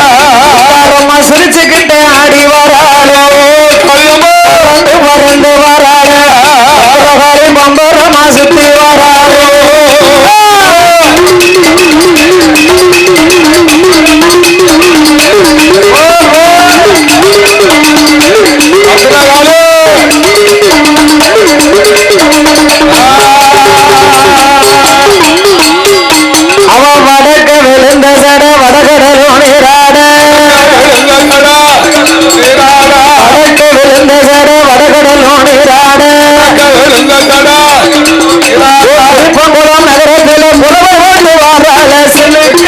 அம்மா சிரிச்சுக்கிட்டே ஆடி வராளே பறந்து பறந்து வராளே பத்திரகாளி பம்பரமா சுத்தி வராளே அவ வடக்க விழுந்த சட வடகடலோ நீராட வடக்க விழுந்த சட வடகடலோ நீராட அரிப்பங்குளம் நகரத்தில் புடவை கொண்டு வராள சிலுக்க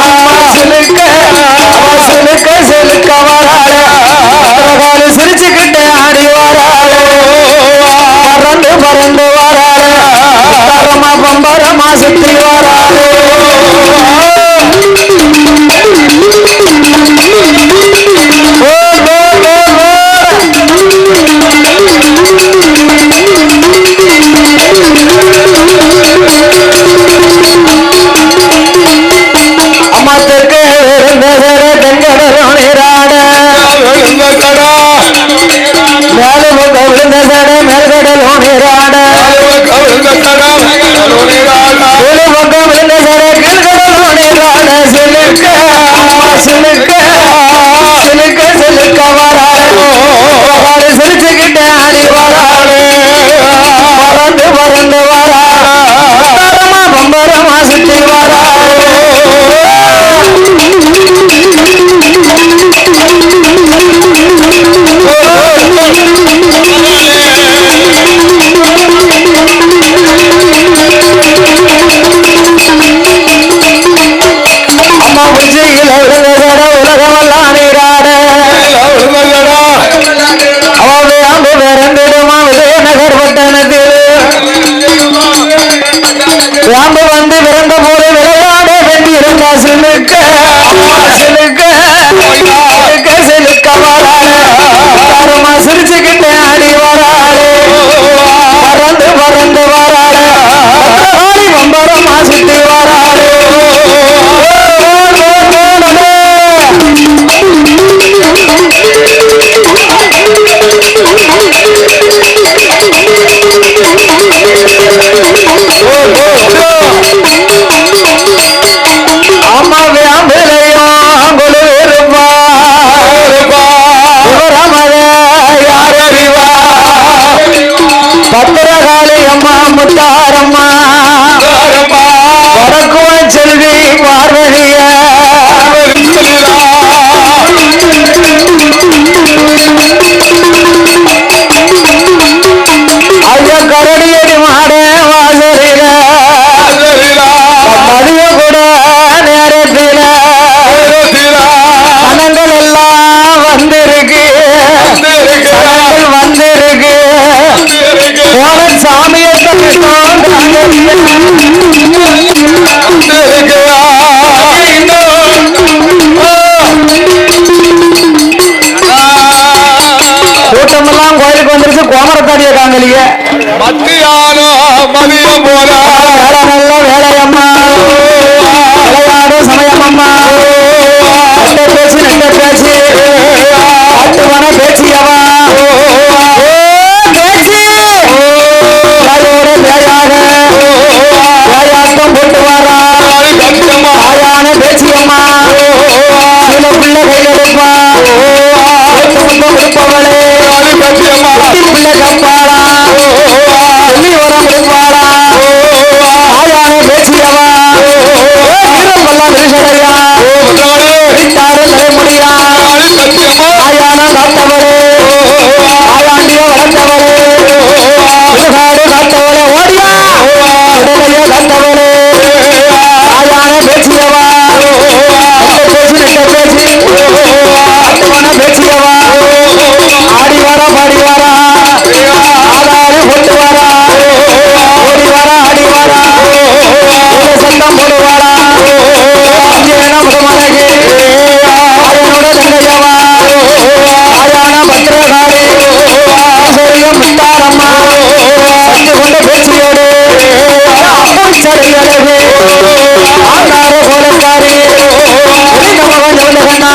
அம்மா சிலுக்க அவ சிலுக்க சிலுக்க வராள பத்திரகாளி சிரிச்சுக்கிட்டே ஆடி வராளே பறந்து பறந்து வராளே பரமா பம்பரமா சுத்தி வராளே அம்மா தெற்கு விழுந்த சட தென்கடலோ நீராட மேலு பக்க விழுந்த சட மேல்கடலோ நீராட கீழு பக்கம் விழுந்த சட கீழ்கடலோ நீராட சிலுக்க அம்மா சிலுக்க சிலுக்க சிலுக்க வராளே பத்திரகாளி சிரிச்சுக்கிட்டே ஆடி வராளே பறந்து பறந்து வராளே பம்பரமா பம்பரமா சுத்தி வராளே அம்மா உச்சியில விழுந்த சட உலகமெல்லாம் நீராட அவ அம்பு பிறந்திடுமா விஜயநகர் பட்டணத்தில் அம்பு வந்து பிறந்த போது விளையாட வேண்டியிருந்தா சிலுக்க அம்மா சிலுக்க சிலுக்க சிலுக்க வராளே பரமா சிரிச்சுக்கிட்டே ஆடி வராளே பறந்து பறந்து வராளே பத்திரகாளி பம்பரமா சுத்தி வராளே அம்மா அம்புல பாடிய காங்கலிய மத்தியானம் மதியம் போல வேலை நல்ல வேலையம்மா விளையாடு சமயமம்மா நல்ல பேச்சு நல்ல பேச்சு ஆட்டுவன பேச்சியவா பேச்சு தாயோட பேயாக தாயாட்டம் போட்டு வாரா தாயான பேச்சியம்மா சில பிள்ளை கையெடுப்பா கொடுப்பவளே பிள்ளை காப்பாளா சொல்லி வரம் கொடுப்பாளா தாயான பேச்சியவா வீரம்பெல்லாம் விரிசடையா விட்டாரு தலைமுடியா தாயான காத்தவளே தாயாண்டிய வளர்த்தவளே காடு காத்தவளே ஓடியா உடலைய காத்தவளே தாயான பேச்சியவா பேச்சு நெட்ட பேச்சு ஆட்டுவன பேச்சியவா ஆடி வாரா பாடி வாரா ஆளாறு கொண்டு வாரா ஓடி வாரா ஆடி வாரா சத்தம் போடுவாரா முகமலகே ஆயனோட தங்கையவா ஆயான பத்திரகாளி சரிய முத்தாரம்மா சத்து கொண்ட பேச்சியோடு அப்பூச்சடையழகு ஆண்டார கோலக்காரி மகன் ஜவலகண்ணா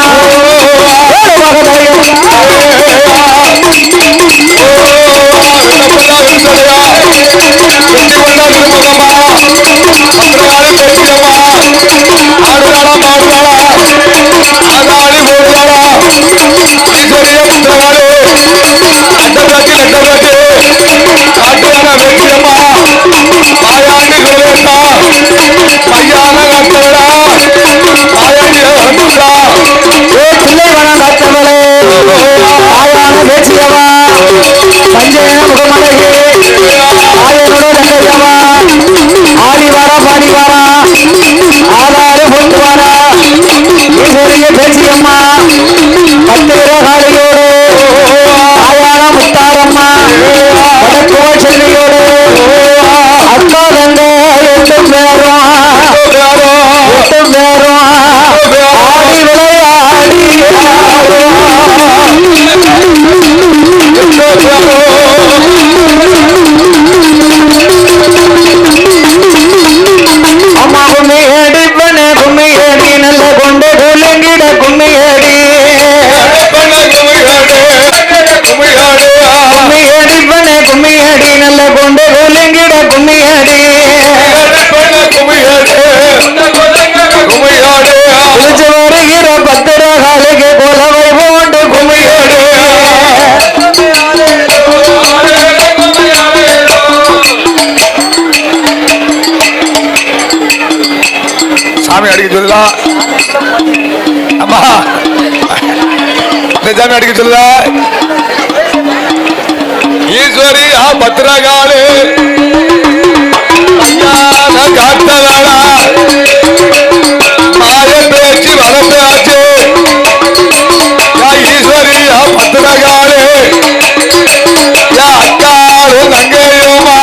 பிள்ளை வனம் காத்தவளே ஆயான பேச்சியவா பஞ்சேன முகமலகே ஆயனோட தங்கையவா ஆடி வாரா பாடி வாரா ஆளாறு கொண்டு வாரா ஈஸ்வரிய பேச்சியம்மா பத்திரகாளியோடு ஆயான முத்தாரம்மா வடக்குவ செல்வியோடு அக்கா தங்க எட்டும் பேரும் ஆடி விளையாடி அம்மா கும்மியடி பண்ண கும்மியடி நல்ல கொண்டு குலங்கிட கும்மியடி கும்மியடி பண்ண கும்மியடி நல்ல கொண்டு குலங்கிட கும்மியடி குளிச்சு வருகிற பத்திரகாலிக்கு குலவை போண்டு கும்மியடி சாமி அடிக்க சொல்லுதா அம்மா இந்த சாமி அடிக்க சொல்லுதா ஈஸ்வரி பத்திரகாளி காத்ததாளா மாய பேச்சு வளர்ந்தாச்சு ஈஸ்வரி பத்திரகாளி அக்காளும் தங்கையுமா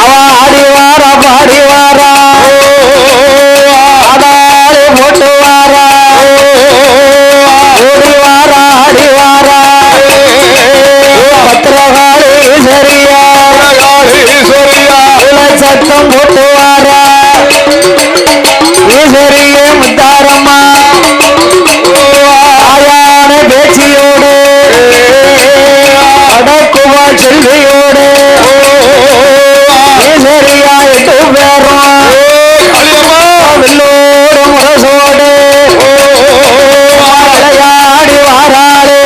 அவ ஆடி வாரா பாடி வாரா ஆடாறு போட்டு வாரா ஓடி வாரா ஆடி வாரா பத்திரகாளி சரியா சத்தம் போட்டு வாரா ஈஸ்வரியே முத்தாரம்மா தாயான பேச்சியோடு அடக்குவா செல்வியோடு ஈஸ்வரியா எட்டு பேரும் வெள்ளோடு முரசோடு விளையாடி வாராளே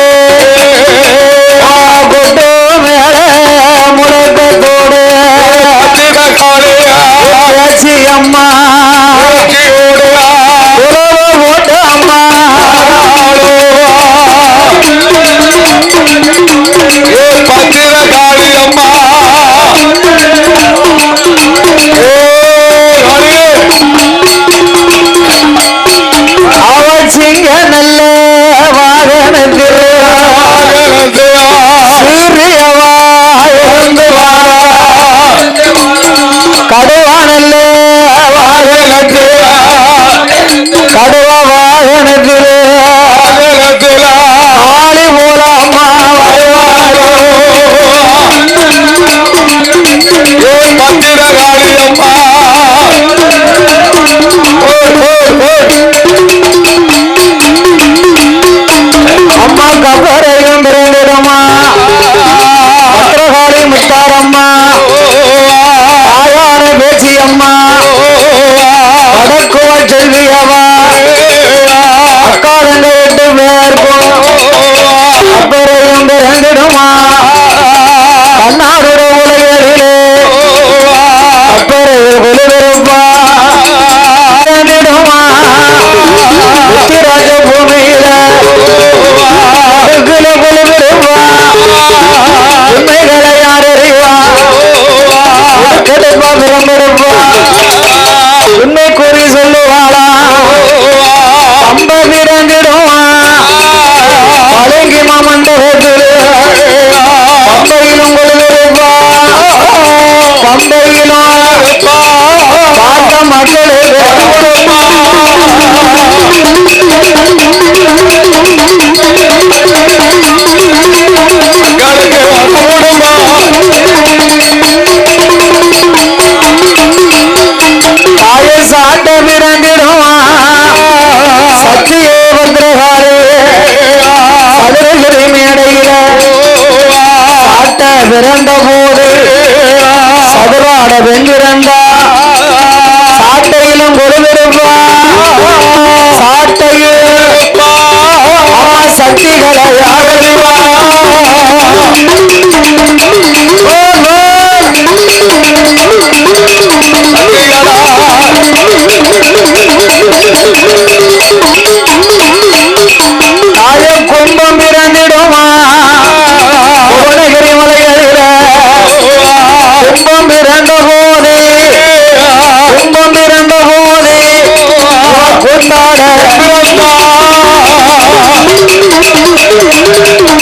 கொட்டு மேல முழக்கத்தோடு பேச்சி அம்மா உறவு போட்டு அம்மா பத்திரகாளி அம்மா அவள் சிங்க நல்ல வாகனத்தில் சூரியவா இருந்து வாரா கடுவானல்ல வாழ அழுகியவா அக்காரங்க விட்டு வேர்க்கும் அப்பறையும் பிறந்திடுமா கண்ணாருட உலகிலே அப்பறையில் கொலுவிருப்பா பிறந்திடுமா உத்திராஜ பூமியில கொலுவிருப்பா உண்மைகளை யார் அறிவா கெடுப்பா பிறந்திருப்பா உண்மை கூறி சொல்லுவாளா அம்ப பிறந்திடுவா பழங்கி மாமண்டபத்திலே பம்பையிலும் கொலுவிருப்பா பம்பையிலும் பார்த்த மக்களுக்கு தாய சாட்ட பிறந்திடுவா சத்தியே பத்திரகாரே சதுரகிரி மேடையில சாட்ட பிறந்த போது சதுராட வென்றிருந்தா சாட்டையிலும் கொலுவிருப்பா சாட்டையில் சக்திகளை யாருவா